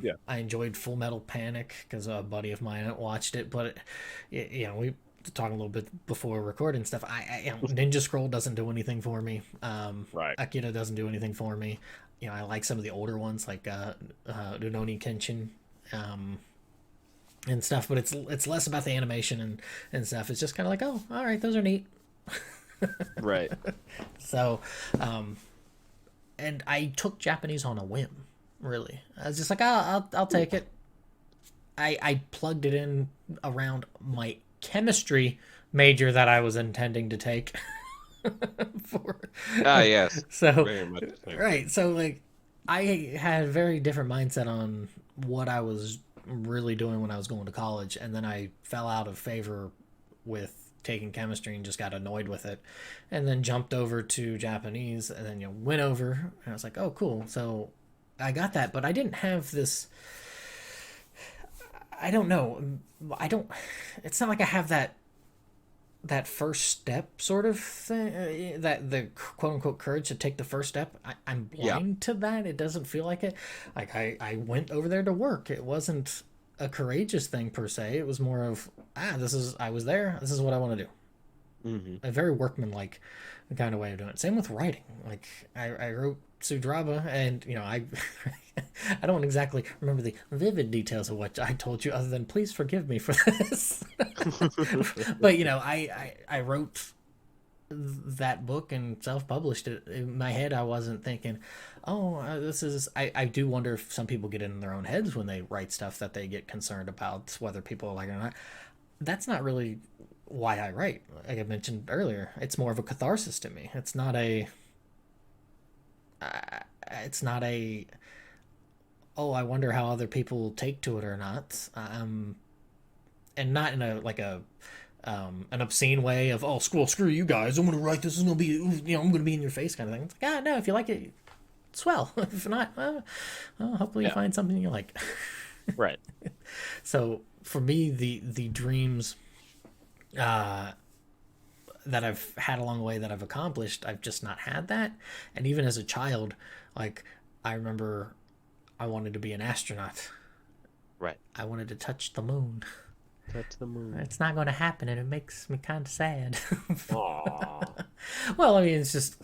Yeah. I enjoyed Full Metal Panic because a buddy of mine watched it, but we talking a little bit before recording stuff. Ninja Scroll doesn't do anything for me. Right. Akira doesn't do anything for me. I like some of the older ones like Rurouni Kenshin. And stuff, but it's less about the animation and stuff. It's just kind of like, oh, all right, those are neat. Right. So, and I took Japanese on a whim. Really, I was just like, I'll take it. I plugged it in around my chemistry major that I was intending to take. For Ah, yes. so Very much the same. right, so like I had a very different mindset on what I was really doing when I was going to college, and then I fell out of favor with taking chemistry and just got annoyed with it, and then jumped over to Japanese, and then went over, and I was like, oh cool. So I got that, but I didn't have this. I don't know. I don't. It's not like I have that first step sort of thing, that the quote unquote courage to take the first step. I'm Yeah. blind to that. It doesn't feel like it. Like I went over there to work. It wasn't a courageous thing per se. It was more of, I was there. This is what I want to do. Hmm. A very workmanlike kind of way of doing it. Same with writing. Like I wrote Sudraba, and I don't exactly remember the vivid details of what I told you, other than please forgive me for this. But I wrote that book and self-published it. In my head, I wasn't thinking, oh, this is. I do wonder if some people get in their own heads when they write stuff that they get concerned about whether people like it or not. That's not really why I write. Like I mentioned earlier, it's more of a catharsis to me. It's not a, oh, I wonder how other people take to it or not. And not in a like a an obscene way of, oh, screw you guys, I'm gonna write this, is gonna be, I'm gonna be in your face kind of thing. It's like, no, if you like it, swell. If not, well, hopefully you Yeah. find something you like. Right. So for me, the dreams that I've had along the way that I've accomplished, I've just not had that. And even as a child, like I remember I wanted to be an astronaut. Right. I wanted to touch the moon. Touch the moon. It's not going to happen, and it makes me kind of sad. Aw. Well, I mean, it's just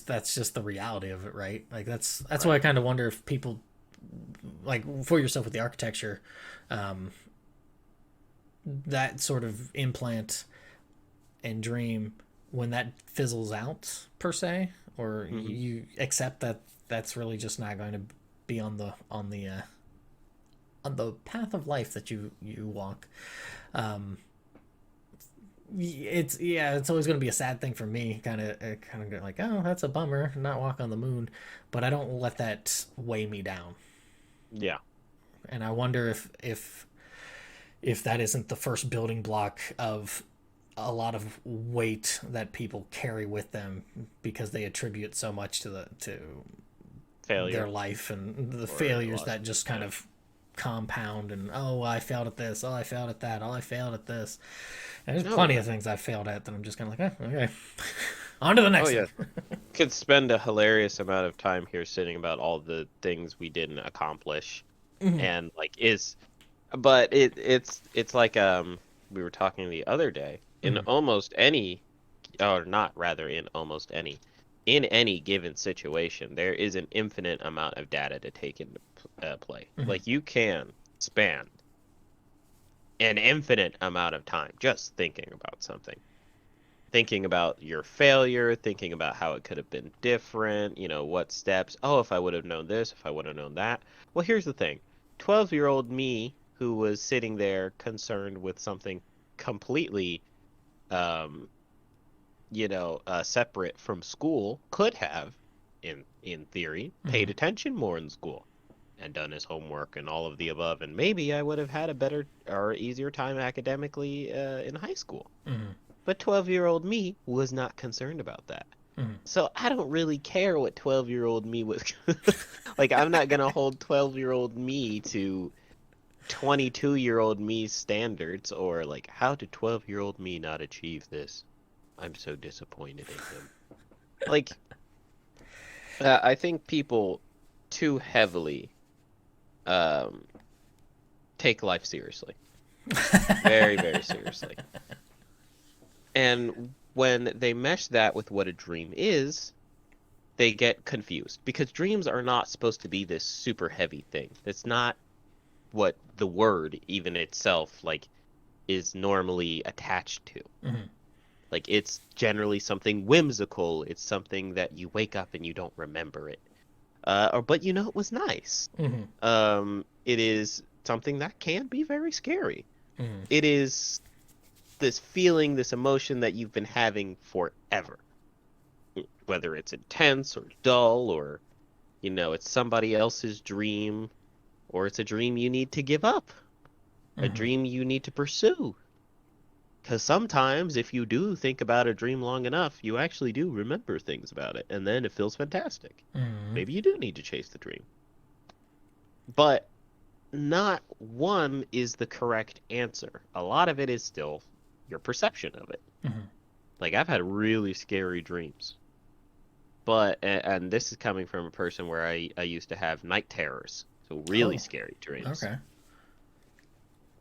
that's just the reality of it, right? Like that's why I Right. kind of wonder if people, like for yourself with the architecture, um, that sort of implant and dream, when that fizzles out per se, or Hmm. you accept that that's really just not going to be on the path of life that you walk. um it's always going to be a sad thing for me, kind of like, oh, that's a bummer, not walk on the moon, but I don't let that weigh me down. Yeah. And I wonder if that isn't the first building block of a lot of weight that people carry with them, because they attribute so much to their Failure life and the or failures loss. that just kind Yeah. of compound. And, oh, I failed at this, oh, I failed at that, oh, I failed at this. And there's Oh plenty yeah. of things I failed at that I'm just kind of like, okay. On to the Oh next yeah. thing. Could spend a hilarious amount of time here sitting about all the things we didn't accomplish, Mhm. and like is, but it's like we were talking the other day in Mhm. almost any, or not rather in almost any in any given situation, there is an infinite amount of data to take into play. Mm-hmm. Like you can span an infinite amount of time just thinking about something. Thinking about your failure, thinking about how it could have been different, what steps. Oh, if I would have known this, if I would have known that. Well, here's the thing. 12-year-old me who was sitting there concerned with something completely um, separate from school could have, in theory, Mm-hmm. paid attention more in school and done his homework and all of the above, and maybe I would have had a better or easier time academically in high school. Mm-hmm. But 12-year-old me was not concerned about that. Mm-hmm. So I don't really care what 12-year-old me was. Like, I'm not gonna hold 12-year-old me to 22-year-old me's standards, or like, how did 12-year-old me not achieve this? I'm so disappointed in him. Like, I think people too heavily um, take life seriously. Very, very seriously. And when they mesh that with what a dream is, they get confused because dreams are not supposed to be this super heavy thing. It's not what the word even itself like is normally attached to. Mm-hmm. Like it's generally something whimsical. It's something that you wake up and you don't remember it. Or but it was nice. Mm-hmm. It is something that can be very scary. Mm-hmm. It is this feeling, this emotion that you've been having forever. Whether it's intense or dull or, it's somebody else's dream or it's a dream you need to give up, a Mm-hmm. dream you need to pursue. Because sometimes if you do think about a dream long enough, you actually do remember things about it, and then it feels fantastic. Mm-hmm. Maybe you do need to chase the dream. But not one is the correct answer. A lot of it is still your perception of it. Mm-hmm. Like I've had really scary dreams. But and this is coming from a person where I used to have night terrors. So really Oh, scary dreams. okay.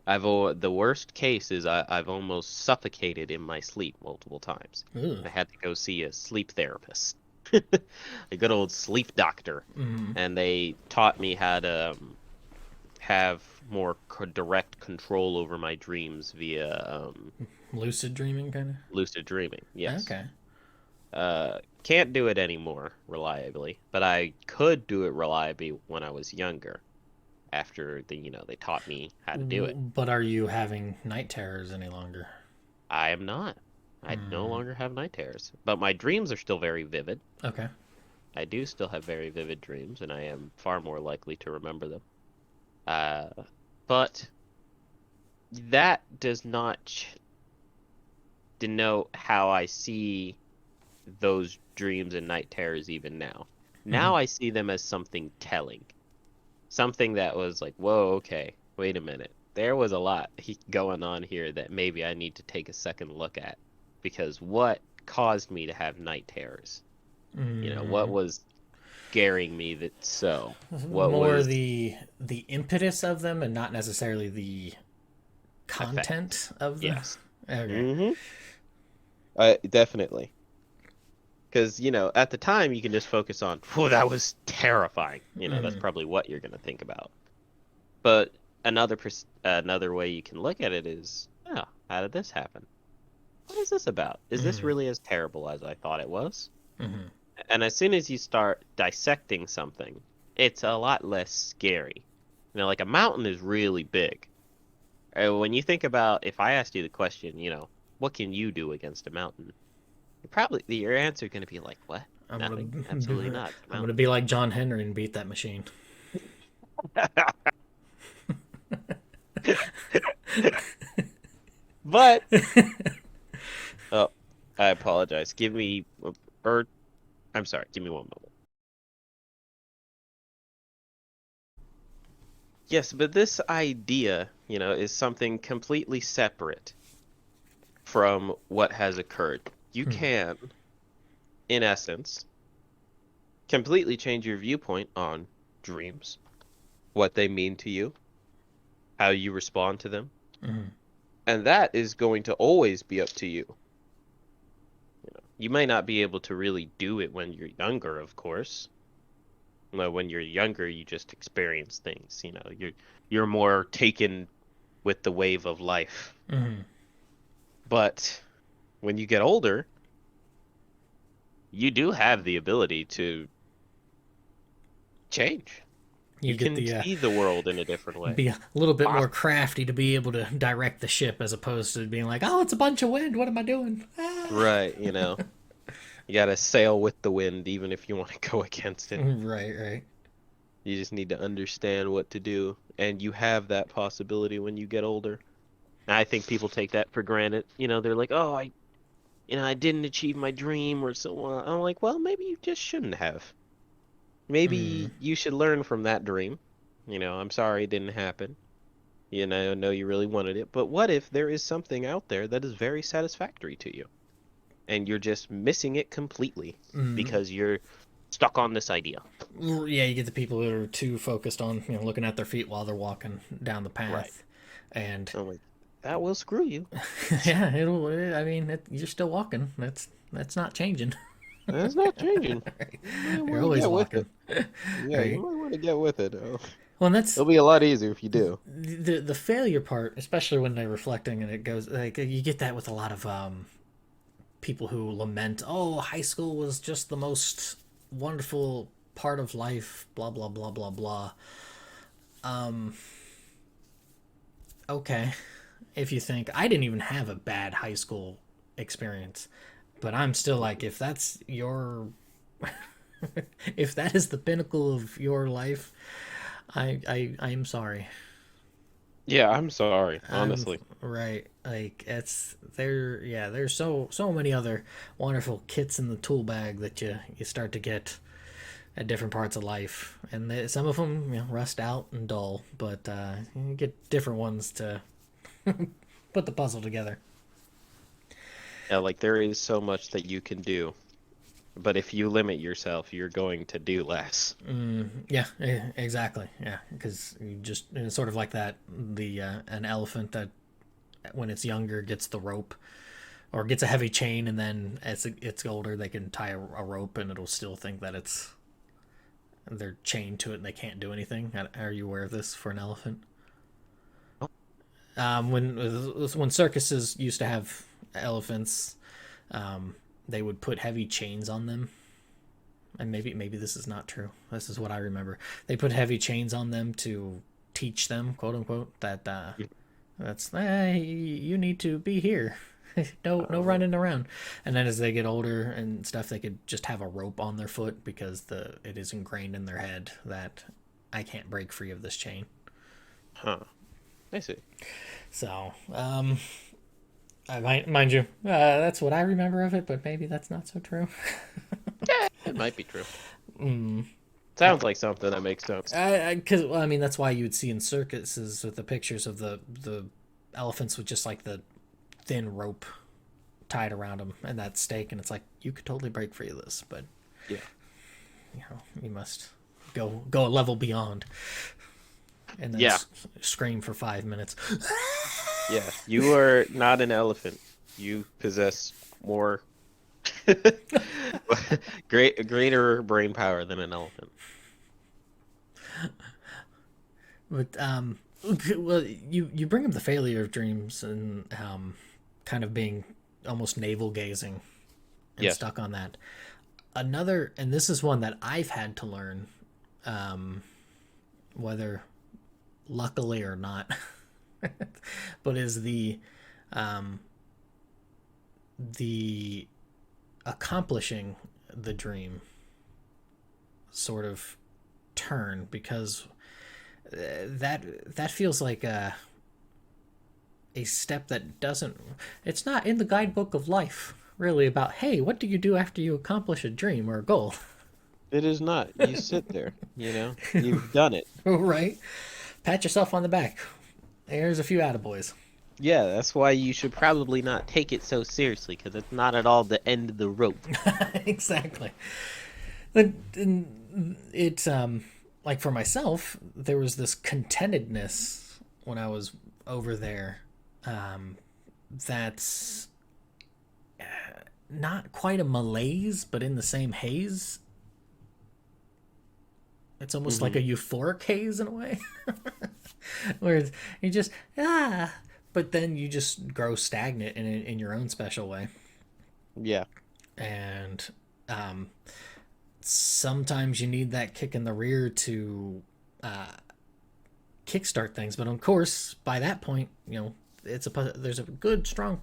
The worst case is I've almost suffocated in my sleep multiple times. Ooh. I had to go see a sleep therapist, a good old sleep doctor, Mm-hmm. and they taught me how to have more direct control over my dreams via Lucid dreaming, kind of. lucid dreaming. Yes. Okay. Can't do it anymore reliably, but I could do it reliably when I was younger. After they taught me how to do it. But are you having night terrors any longer? I am not. I no Mm. longer have night terrors, but my dreams are still very vivid. Okay. I do still have very vivid dreams, and I am far more likely to remember them. Uh, but that does not denote how I see those dreams and night terrors even now. Mm-hmm. Now I see them as something telling. Something that was like, whoa, okay, wait a minute. There was a lot going on here that maybe I need to take a second look at. Because what caused me to have night terrors? What Mm. was scaring me that so? What More was the impetus of them, and not necessarily the effect? content of the. Yes. Okay. Mm-hmm. Definitely. Because, at the time you can just focus on, oh, that was terrifying. That's Mm-hmm. probably what you're going to think about. But another way you can look at it is, oh, how did this happen? What is this about? Is this Mm-hmm. really as terrible as I thought it was? Mm-hmm. And as soon as you start dissecting something, it's a lot less scary. Like a mountain is really big. When you think about, if I asked you the question, what can you do against a mountain? Your answer is going to be like, what? I'm Nothing. Absolutely gonna not. It's a I'm gonna mountain. be like John Henry and beat that machine. But oh, I apologize. Or I'm sorry. Give me one moment. Yes, but this idea, is something completely separate from what has occurred. You Hmm. can, in essence, completely change your viewpoint on dreams, what they mean to you, how you respond to them, Mm-hmm. and that is going to always be up to you. you might not be able to really do it when you're younger, of course. No, when you're younger, you just experience things, you're more taken with the wave of life. Mm-hmm. But when you get older, you do have the ability to change. You You get can the see the world in a different way. be a little bit Ah, more crafty to be able to direct the ship as opposed to being like, oh, it's a bunch of wind. What am I doing? Ah. right, you gotta sail with the wind even if you want to go against it. Right, right. You just need to understand what to do, and you have that possibility when you get older. And I think people take that for granted. They're like, "Oh, I didn't achieve my dream or so on." I'm like, "Well, maybe you just shouldn't have. Mm, Maybe you should learn from that dream. I'm sorry it didn't happen. I know you really wanted it, but what if there is something out there that is very satisfactory to you, and you're just missing it completely mm. because you're stuck on this idea?" Yeah, you get the people that are too focused on looking at their feet while they're walking down the Right. path, and I'm like, that will screw you. yeah, it'll. I mean, you're still walking. That's not changing. That's not changing. Right. You might You're want to always get with walking, it. Yeah, you right? might want to get with it. Well, and that's It'll be a lot easier if you do. the failure part, especially when they're reflecting, and it goes like you get that with a lot of people who lament, "Oh, high school was just the most wonderful part of life." Blah blah blah blah blah. Okay, if you think I didn't even have a bad high school experience, but I'm still like, if that's your, if that is the pinnacle of your life, I'm sorry. Yeah, I'm sorry, I'm honestly. right. Like it's there. Yeah, there's so many other wonderful kits in the tool bag that you start to get at different parts of life, and some of them rust out and dull, but you get different ones to put the puzzle together. Yeah, like there is so much that you can do, but if you limit yourself, you're going to do less. Yeah, exactly. Yeah, because you just it's sort of like that the an elephant that when it's younger gets the rope or gets a heavy chain, and then as it's older they can tie a rope and it'll still think that they're chained to it and they can't do anything. Are you aware of this for an elephant? Oh, When circuses used to have elephants, they would put heavy chains on them, and maybe this is not true. This is what I remember. They put heavy chains on them to teach them, quote unquote, that that's you need to be here. No oh, running around. And then as they get older and stuff, they could just have a rope on their foot because it is ingrained in their head that I can't break free of this chain. huh. I see. So, mind you, that's what I remember of it, but maybe that's not so true. Yeah, it might be true. Sounds like something that makes sense. Because well, I mean, that's why you would see in circuses with the pictures of the elephants with just like the thin rope tied around them and that stake, and it's like you could totally break free of this, but Yeah. you must go a level beyond, and then Yeah. scream for 5 minutes. Yeah. You are not an elephant. You possess more greater brain power than an elephant. But well, you bring up the failure of dreams and kind of being almost navel gazing and Yes. stuck on that. Another, and this is one that I've had to learn, whether luckily or not, but is the accomplishing the dream sort of turn, because that feels like a step that doesn't, it's not in the guidebook of life really about, hey, what do you do after you accomplish a dream or a goal? It is not. You sit there, You've done it. Right, pat yourself on the back, there's a few attaboys. Yeah, that's why you should probably not take it so seriously, because it's not at all the end of the rope. Exactly. It's like for myself there was this contentedness when I was over there, that's not quite a malaise, but in the same haze. It's almost like Hmm. a euphoric haze in a way, where you just but then you just grow stagnant in your own special way, Yeah. and um, sometimes you need that kick in the rear to kickstart things. But of course, by that point, there's a good strong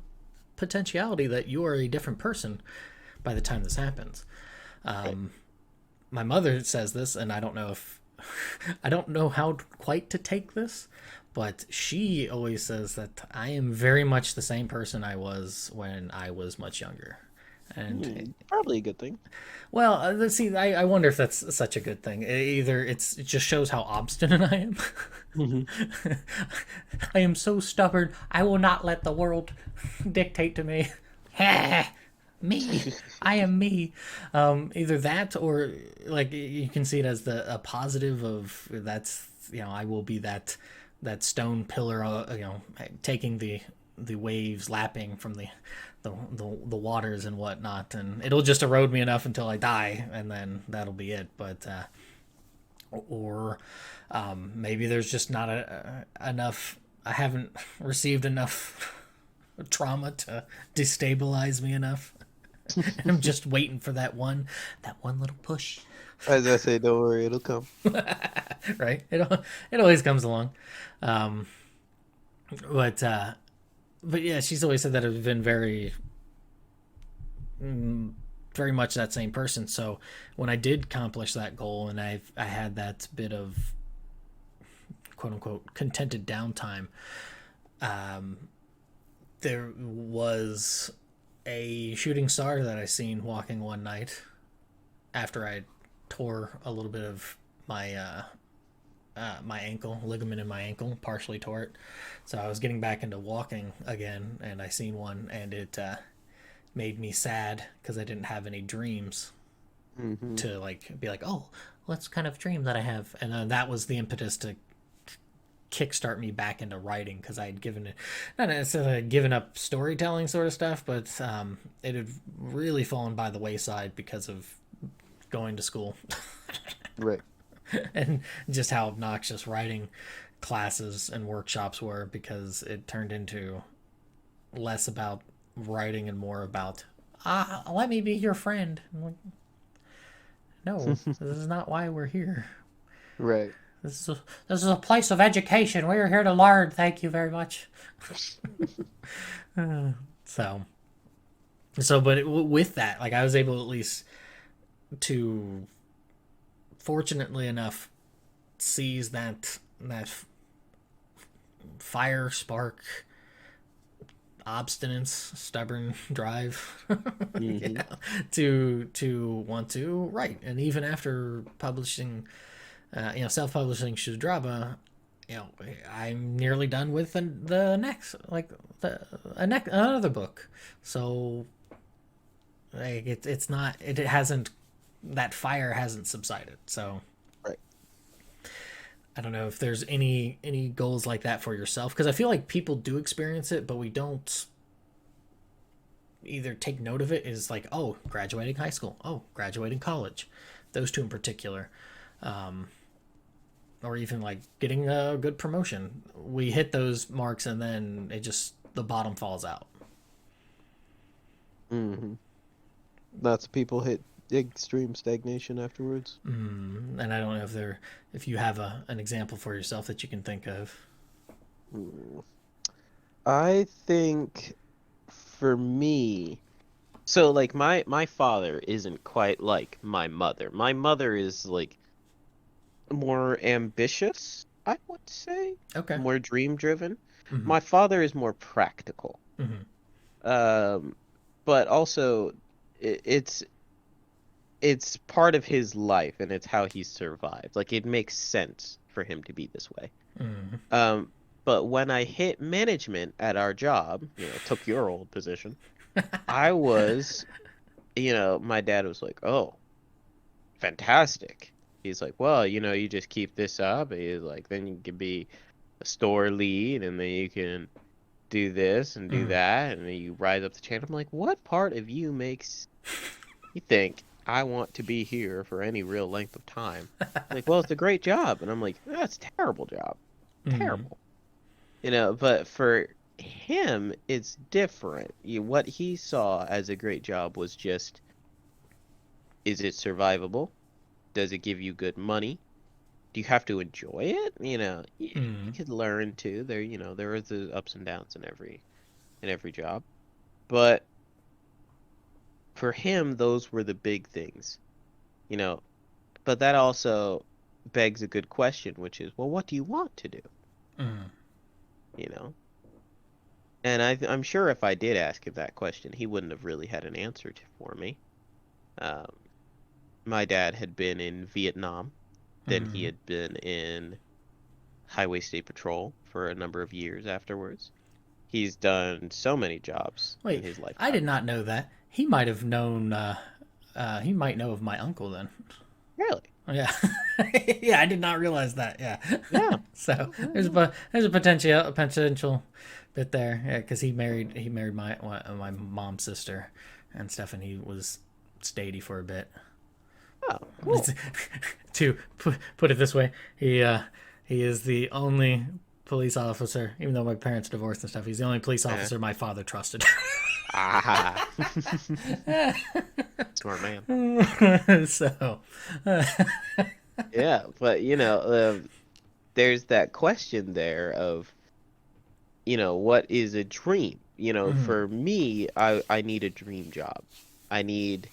potentiality that you are a different person by the time this happens. Right. My mother says this, and I don't know how quite to take this, but she always says that I am very much the same person I was when I was much younger. And Probably a good thing. well, let's see. I wonder if that's such a good thing. Either it just shows how obstinate I am. Hmm. I am so stubborn. I will not let the world dictate to me. Me, I am me. Either that, or like you can see it as a positive of that's I will be that stone pillar. Taking the waves, lapping from the waters and whatnot, and it'll just erode me enough until I die, and then that'll be it. But or maybe there's just not enough. I haven't received enough trauma to destabilize me enough. And I'm just waiting for that one little push, As I say, don't worry, it'll come. right? It always comes along. Um, but yeah, she's always said that I've been very much that same person. So when I did accomplish that goal, and I had that bit of quote unquote contented downtime, there was a shooting star that I seen walking one night after I tore a little bit of my ankle ligament in my ankle, partially tore it. So I was getting back into walking again, and I seen one, and it made me sad because I didn't have any dreams Hmm. to like be like, oh, what's kind of dream that I have, and that was the impetus to kickstart me back into writing because I had given it not necessarily given up storytelling sort of stuff, but it had really fallen by the wayside because of going to school Right. and just how obnoxious writing classes and workshops were, because it turned into less about writing and more about let me be your friend. I'm like, no, this is not why we're here. Right. This is a place of education. We're here to learn. Thank you very much. So but with that, like I was able at least to, fortunately enough, seize that fire spark, obstinance, stubborn drive, Hmm. yeah, to want to write. And even after publishing, self-publishing Shudraba, I'm nearly done with the next, like another book. So like it's not, it hasn't, that fire hasn't subsided. So Right. I don't know if there's any goals like that for yourself, because I feel like people do experience it, but we don't either take note of it. Is like, oh, graduating high school, oh, graduating college, those two in particular, or even like getting a good promotion. We hit those marks, and then it just, the bottom falls out. Hmm. Lots of people hit extreme stagnation afterwards. And I don't know if you have an example for yourself that you can think of. Mm. I think for me, so like my father isn't quite like my mother. My mother is like more ambitious, I would say, Okay. more dream driven. Mm-hmm. My father is more practical. Mm-hmm. Um, but also it's part of his life and it's how he survived. Like it makes sense for him to be this way. Mm-hmm. Um, but when I hit management at our job, took your old position, I was, my dad was like, "Oh, fantastic." He's like, "Well, you just keep this up." He's like, "Then you can be a store lead and then you can do this and do Mm. that, and then you rise up the chain. I'm like, what part of you makes you think I want to be here for any real length of time? Like, well, it's a great job, and I'm like, that's a terrible job, Mm. terrible. But for him, it's different. What he saw as a great job was just, is it survivable? Does it give you good money? Do you have to enjoy it? You Mm. could learn to. There are the ups and downs in every job. But for him, those were the big things, you know. But that also begs a good question, which is, well, what do you want to do? Mm. You know? And I'm sure if I did ask him that question, he wouldn't have really had an answer for me. Um, my dad had been in Vietnam, then he Mm. had been in Highway State Patrol for a number of years afterwards. He's done so many jobs in Wait, his I did lifetime. not know that. He might have known. He might know of my uncle then. Really? Yeah, yeah. I did not realize that. Yeah. Yeah. So there's a potential bit there. Yeah, because he married my mom's sister and stuff, and he was statey for a bit. Oh, cool. To put it this way, he is the only police officer, even though my parents divorced and stuff. He's the only police Uh, officer my father trusted. ah. Smart man. So, Yeah, but there's that question there of, what is a dream? mm, For me, I need a dream job. I need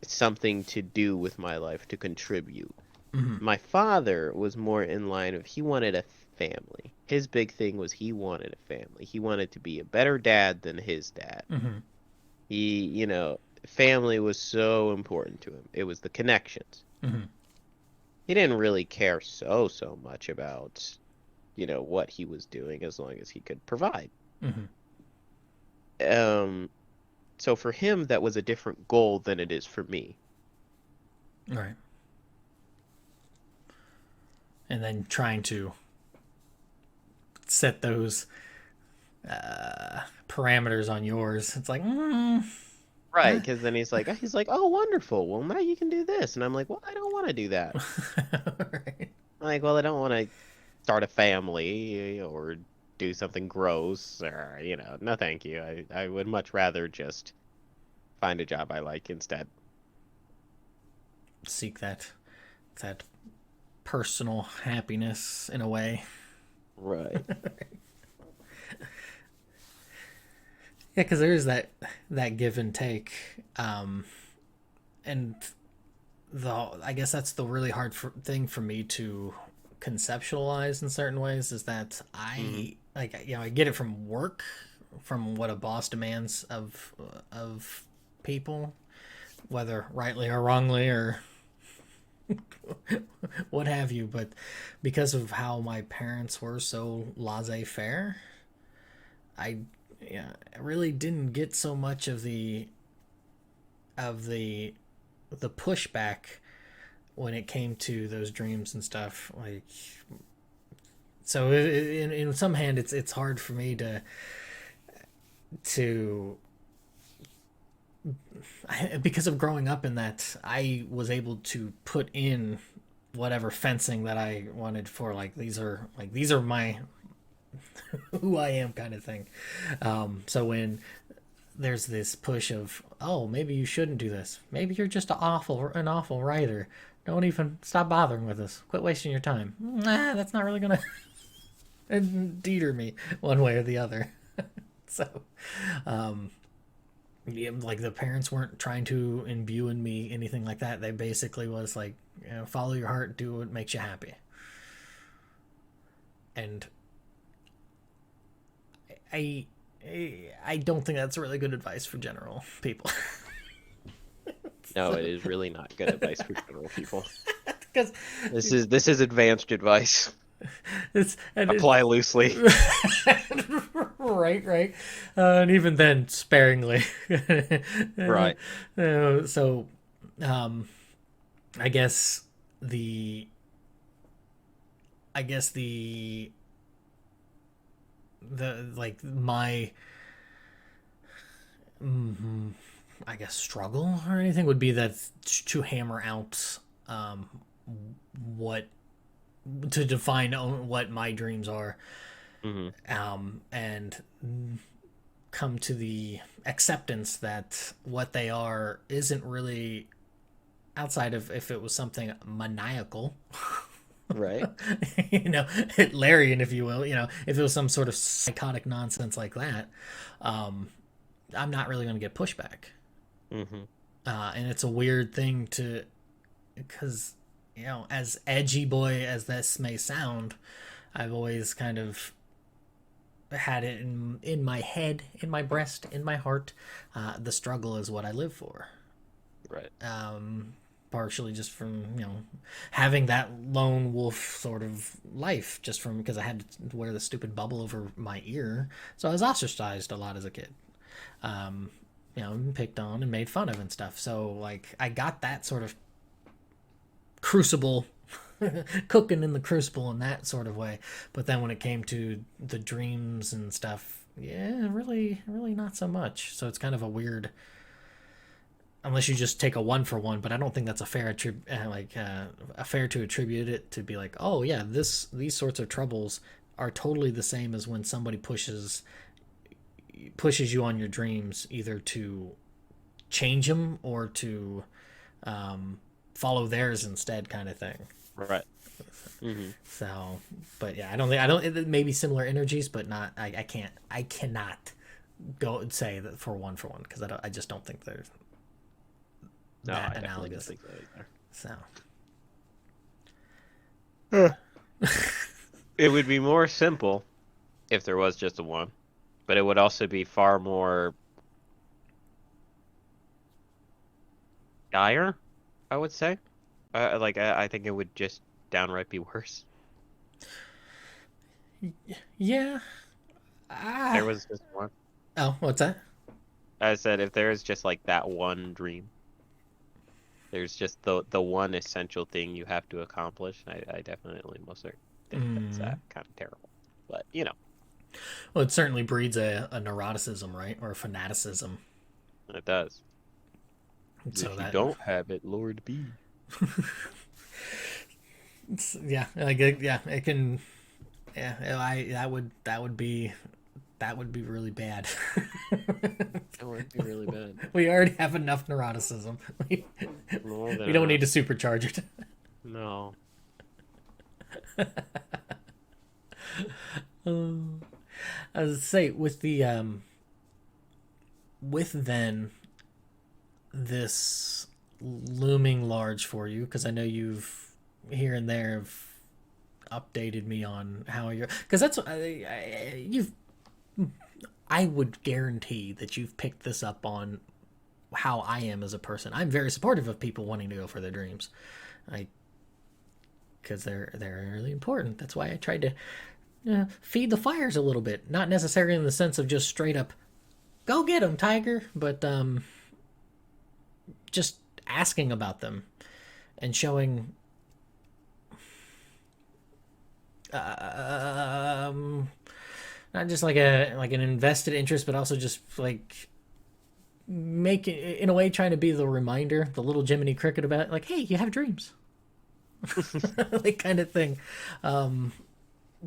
something to do with my life to contribute. mm, My father was more in line of, he wanted a family. His big thing was he wanted a family. He wanted to be a better dad than his dad. mm, Family was so important to him. It was the connections. mm, He didn't really care so much about, what he was doing as long as he could provide. mm, Um, so for him, that was a different goal than it is for me. right. And then trying to set those parameters on yours. It's like, Right, because then he's like, oh, wonderful. Well, now you can do this, and I'm like, well, I don't want to do that. right. Like, well, I don't want to start a family or do something gross or, no, thank you. I would much rather just find a job I like instead. Seek that personal happiness in a way. Right. Yeah, because there is that give and take, and I guess that's the really hard thing for me to conceptualize in certain ways is that Hmm. I get it from work, from what a boss demands of people, whether rightly or wrongly or what have you, but because of how my parents were so laissez-faire, I yeah, I really didn't get so much of the pushback when it came to those dreams and stuff. Like, so in some hand, it's hard for me to because of growing up in that, I was able to put in whatever fencing that I wanted for, like, these are my who I am kind of thing. So when there's this push of, oh, maybe you shouldn't do this, maybe you're just an awful writer, don't even stop bothering with us, quit wasting your time, nah, that's not really gonna deter me one way or the other. So yeah, like the parents weren't trying to imbue in me anything like that. They basically was like, follow your heart, do what makes you happy. And I I don't think that's really good advice for general people. No, it is really not good advice for general people. Because This is advanced advice. it's Apply loosely. right, and even then sparingly. Right. So, um, I guess the I guess the like my mm, I guess struggle or anything would be that to hammer out um, what to define what my dreams are, Hmm. and come to the acceptance that what they are isn't really outside of if it was something maniacal, Right. you know, Hitlerian, if you will, you know, if it was some sort of psychotic nonsense like that, I'm not really going to get pushback. Hmm. And it's a weird thing to, because, you know, as edgy boy as this may sound, I've always kind of had it in my head, in my breast, in my heart. The struggle is what I live for. Right. Partially just from, you know, having that lone wolf sort of life, just from because I had to wear the stupid bubble over my ear, so I was ostracized a lot as a kid. You know, picked on and made fun of and stuff. So like I got that sort of crucible, cooking in the crucible in that sort of way. But then when it came to the dreams and stuff, yeah, really not so much. So it's kind of a weird, unless you just take a one for one. But I don't think that's a fair a fair to attribute it to be like, oh yeah, these sorts of troubles are totally the same as when somebody pushes you on your dreams, either to change them or to follow theirs instead, kind of thing. Right. Hmm. So, but yeah, I don't. It may be similar energies, but not. I cannot go and say that for one because I just don't think they're No, that I definitely don't analogous. think so either. So, Huh. It would be more simple if there was just a one, but it would also be far more dire, I would say. I think it would just downright be worse. yeah. There Ah. was just one. Oh, what's that? I said if there is just like that one dream, there's just the one essential thing you have to accomplish. I definitely most certainly think that's kind of terrible. But you know, Well, it certainly breeds a neuroticism, right, or a fanaticism. it does. So If you that, don't have it, Lord be. yeah, yeah, it can. Yeah, I that would be really bad. That would be really bad. We already have enough neuroticism. We, More than we don't need enough. to supercharge it. No. As I say, with the with then this looming large for you, because I know you've here and there have updated me on how you're, because that's you've I would guarantee that you've picked this up on how I am as a person. I'm very supportive of people wanting to go for their dreams. I because they're really important. That's why I tried to feed the fires a little bit, not necessarily in the sense of just straight up go get them, tiger, but just asking about them and showing not just like an invested interest, but also just like making in a way trying to be the reminder, the little Jiminy Cricket about it, like, hey, you have dreams, like kind of thing.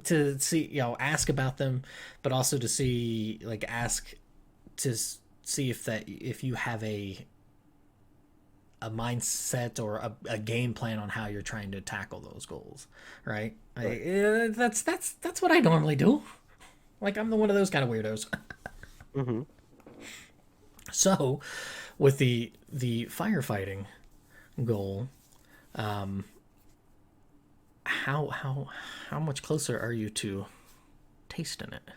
To see, you know, ask about them, but also to see, like, ask to see if you have a mindset or a game plan on how you're trying to tackle those goals, right? Right. That's what I normally do. Like I'm the one of those kind of weirdos. Hmm. So, with the firefighting goal, how much closer are you to tasting it?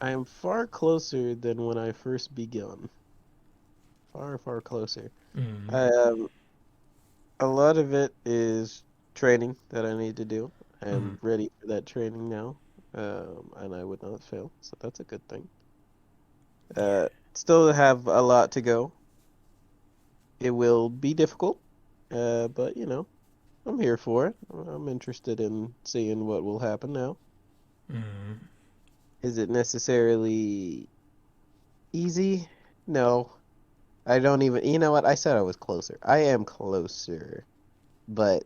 I am far closer than when I first begun. Far, far closer. Mm, Um, a lot of it is training that I need to do. mm, I'm ready for that training now, and I would not fail, so that's a good thing. Still have a lot to go. It will be difficult, but you know, I'm here for it. I'm interested in seeing what will happen now. mm. Is it necessarily easy? No. I don't even, you know what? I said I was closer. I am closer, but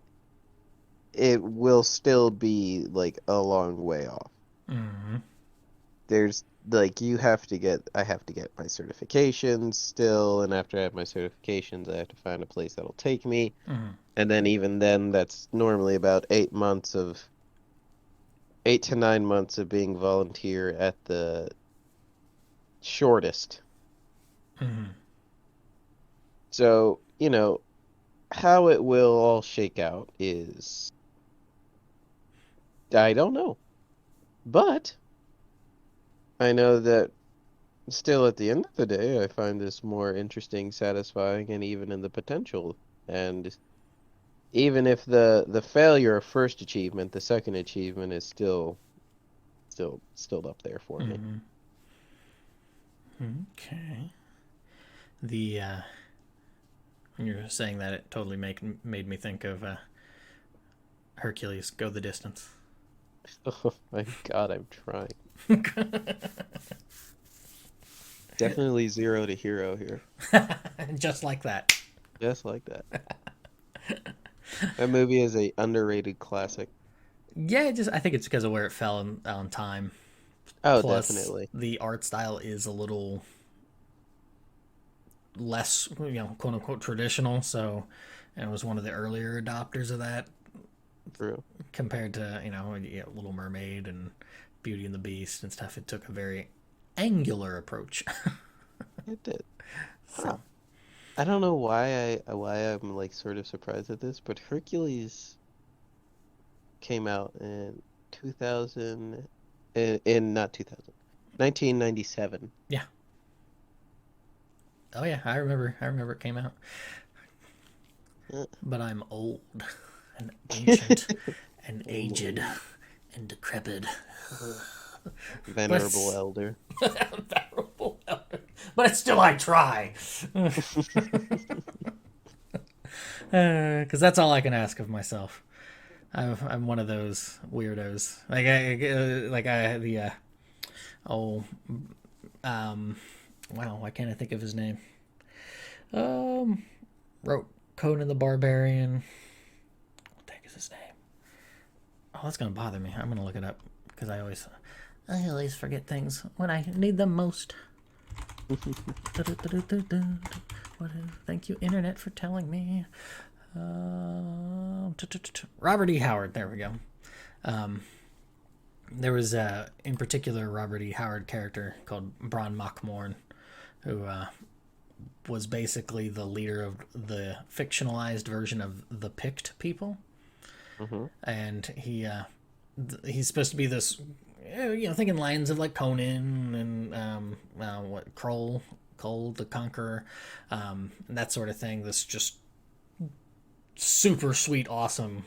it will still be like a long way off. Mm-hmm. There's like I have to get my certifications still, and after I have my certifications, I have to find a place that'll take me. Mm-hmm. And then even then, that's normally about 8 months of 8 to 9 months of being volunteer at the shortest. Mm-hmm. So, how it will all shake out is I don't know. But I know that still at the end of the day, I find this more interesting, satisfying, and even in the potential. And even if the failure of first achievement, the second achievement is still up there for me. Mm-hmm. Okay. The when you're saying that, it totally made me think of Hercules Go the Distance. Oh my God, I'm trying. Definitely zero to hero here. Just like that. Just like that. That movie is a underrated classic. Yeah, just I think it's because of where it fell on time. Oh, Plus, definitely. the art style is a little less, quote unquote traditional. So, and it was one of the earlier adopters of that True. compared to Little Mermaid and Beauty and the Beast and stuff. It took a very angular approach. It did. Huh. So, I don't know why I'm like sort of surprised at this, but Hercules came out in 2000 in not 2000, 1997. yeah. Oh yeah, I remember. I remember it came out. Uh, But I'm old and ancient and aged Ooh, and decrepit. venerable But elder. terrible. But still, I try. Because that's all I can ask of myself. I'm one of those weirdos. Oh, um, wow, why can't I think of his name? Um, wrote Conan the Barbarian. What the heck is his name? Oh, that's gonna bother me. I'm gonna look it up because I always forget things when I need them most. Thank you, internet, for telling me. Robert E. Howard. There we go. There was in particular Robert E. Howard character called Bron Mockmorn, who was basically the leader of the fictionalized version of the Pict people, Hmm. and he's supposed to be this, thinking lines of like Conan and what Cole the Conqueror, that sort of thing. This just super sweet, awesome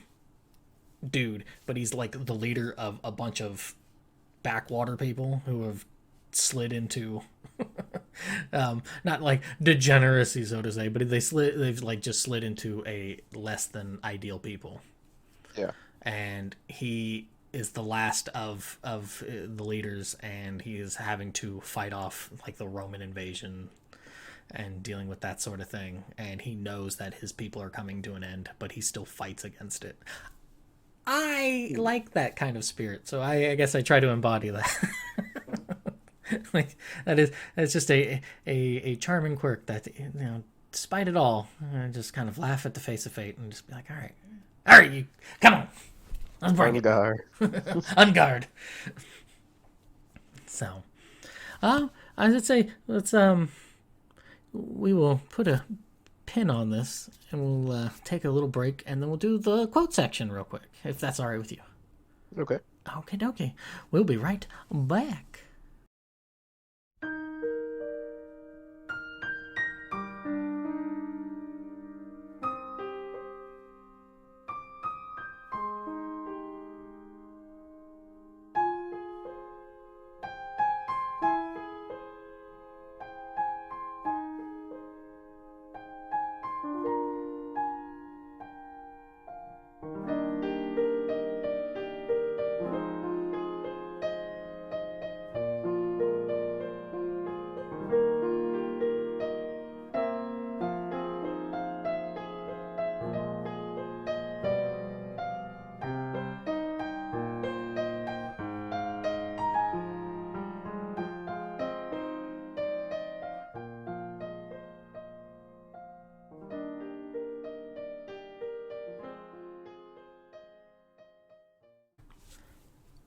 dude, but he's like the leader of a bunch of backwater people who have slid into not like degeneracy, so to say, but they've like just slid into a less than ideal people, Yeah. and he is the last of the leaders, and he is having to fight off like the Roman invasion and dealing with that sort of thing, and he knows that his people are coming to an end, but he still fights against it. I like that kind of spirit, so I guess I try to embody that. Like that's just a charming quirk that, despite it all, I just kind of laugh at the face of fate and just be like, all right, you come on, let's bring it, Ungar. on guard. So, I would say we will put a pin on this and we'll take a little break and then we'll do the quote section real quick, if that's all right with you. Okay. Okay, dokie. We'll be right back.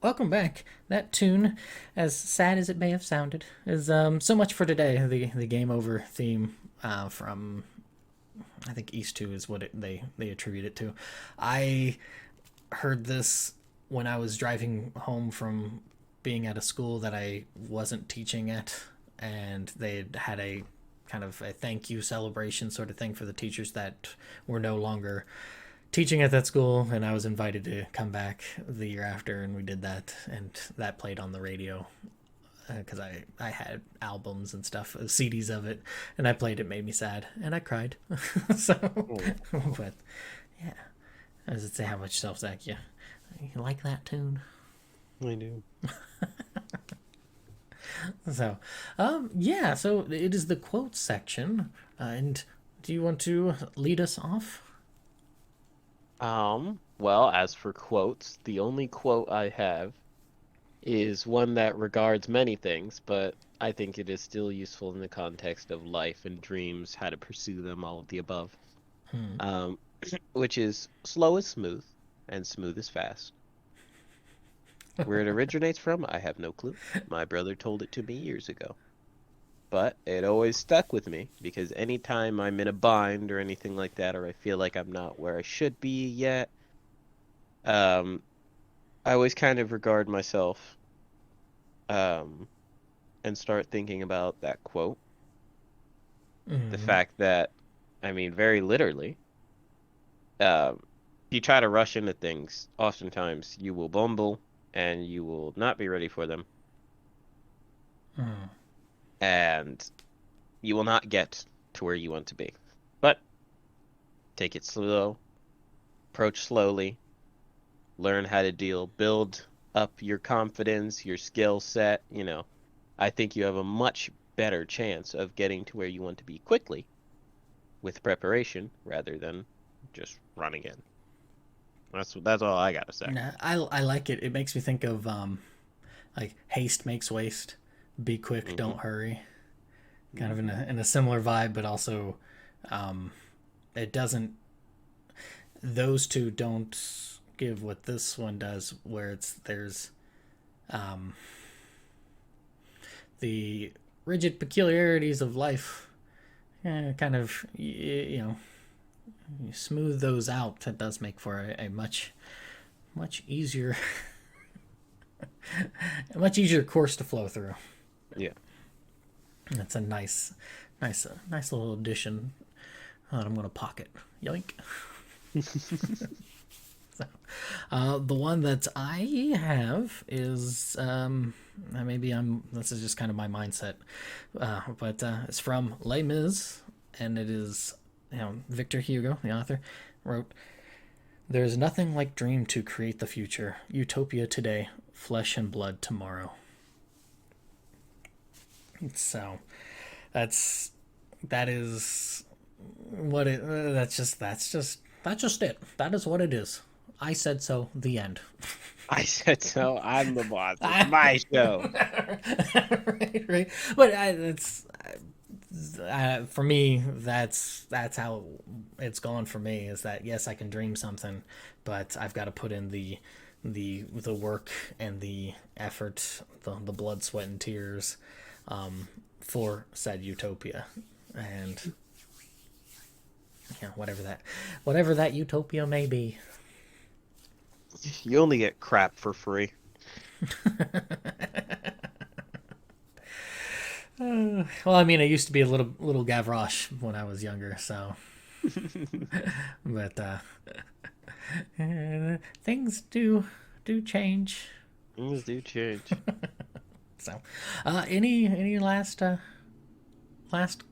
welcome back. That tune, as sad as it may have sounded, is so much for today. The game over theme from I think East Two is what they attribute it to. I heard this when I was driving home from being at a school that I wasn't teaching at, and they had a kind of a thank you celebration sort of thing for the teachers that were no longer teaching at that school, and I was invited to come back the year after, and we did that, and that played on the radio because I had albums and stuff, CDs of it, and I played it, made me sad, and I cried. So, Oh, but yeah, does it say how much self-sack you like that tune? I do. So, yeah, so it is the quotes section, and do you want to lead us off? Well, as for quotes, the only quote I have is one that regards many things, but I think it is still useful in the context of life and dreams, how to pursue them, all of the above. Hmm. Um, which is slow is smooth, and smooth is fast. Where it originates from, I have no clue. My brother told it to me years ago. But it always stuck with me because anytime I'm in a bind or anything like that, or I feel like I'm not where I should be yet, um, I always kind of regard myself, um, and start thinking about that quote. The Mm. fact that, I mean, very literally, if you try to rush into things, oftentimes you will bumble and you will not be ready for them, Mm. and you will not get to where you want to be. But take it slow, approach slowly, learn how to deal, build up your confidence, your skill set. I think you have a much better chance of getting to where you want to be quickly with preparation rather than just running in. That's all I gotta say. Nah, I like it. It makes me think of like haste makes waste. Be quick, Hmm. don't hurry. Kind of Hmm. in a similar vibe, but also it doesn't. Those two don't give what this one does, where there's the rigid peculiarities of life. Kind of you smooth those out. That does make for a much easier a much easier course to flow through. Yeah. That's a nice little addition that I'm gonna pocket. Yoink. So, the one that I have is maybe I'm. This is just kind of my mindset, but it's from Les Mis, and it is Victor Hugo, the author, wrote. There is nothing like dream to create the future. Utopia today, flesh and blood tomorrow. So that's that is what it. That's just it. That is what it is. I said so. The end. I said so. I'm the boss. It's I, my show. right. But it's for me. That's how it's gone for me. Is that yes, I can dream something, but I've got to put in the work and the effort, the blood, sweat, and tears, for said utopia, and whatever that utopia may be. You only get crap for free. Well, I mean, I used to be a little Gavroche when I was younger, so but things do change. Things do change. So, any last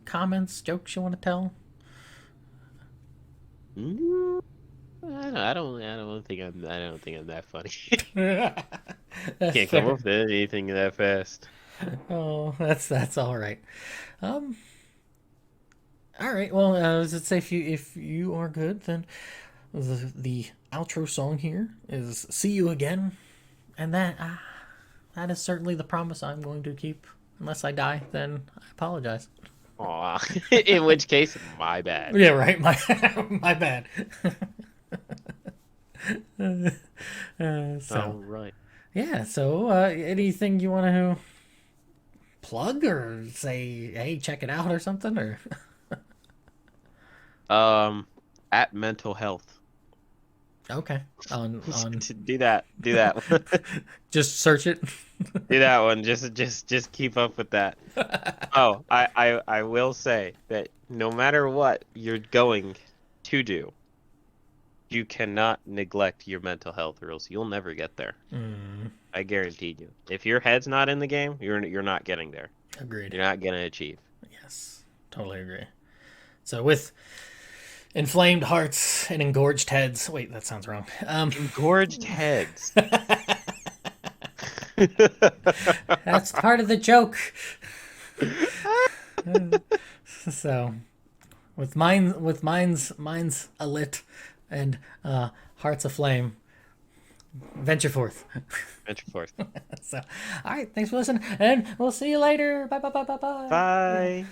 comments, jokes you want to tell? Mm, I don't think I'm that funny. That's Can't come fair. up with anything that fast. Oh, that's all right. Um, all right. Well, let's say if you are good, then the outro song here is "See You Again," and that is certainly the promise I'm going to keep. Unless I die, then I apologize. Aw. In which case, my bad. Yeah, right. My my bad. All So right. Yeah. So, anything you want to plug or say, hey, check it out or something? Or Um, at mental health. okay, on Do that. Do that. just search it. Do that one. Just keep up with that. Oh, I will say that no matter what you're going to do, you cannot neglect your mental health, or else you'll never get there. Mm, I guarantee you. If your head's not in the game, you're not getting there. agreed. You're not gonna achieve. Yes, totally agree. So with inflamed hearts and engorged heads. Wait, that sounds wrong. Engorged heads. That's part of the joke. So with minds alit and hearts aflame, venture forth. Venture forth. So, all right, thanks for listening, and we'll see you later. Bye bye bye bye bye. Bye.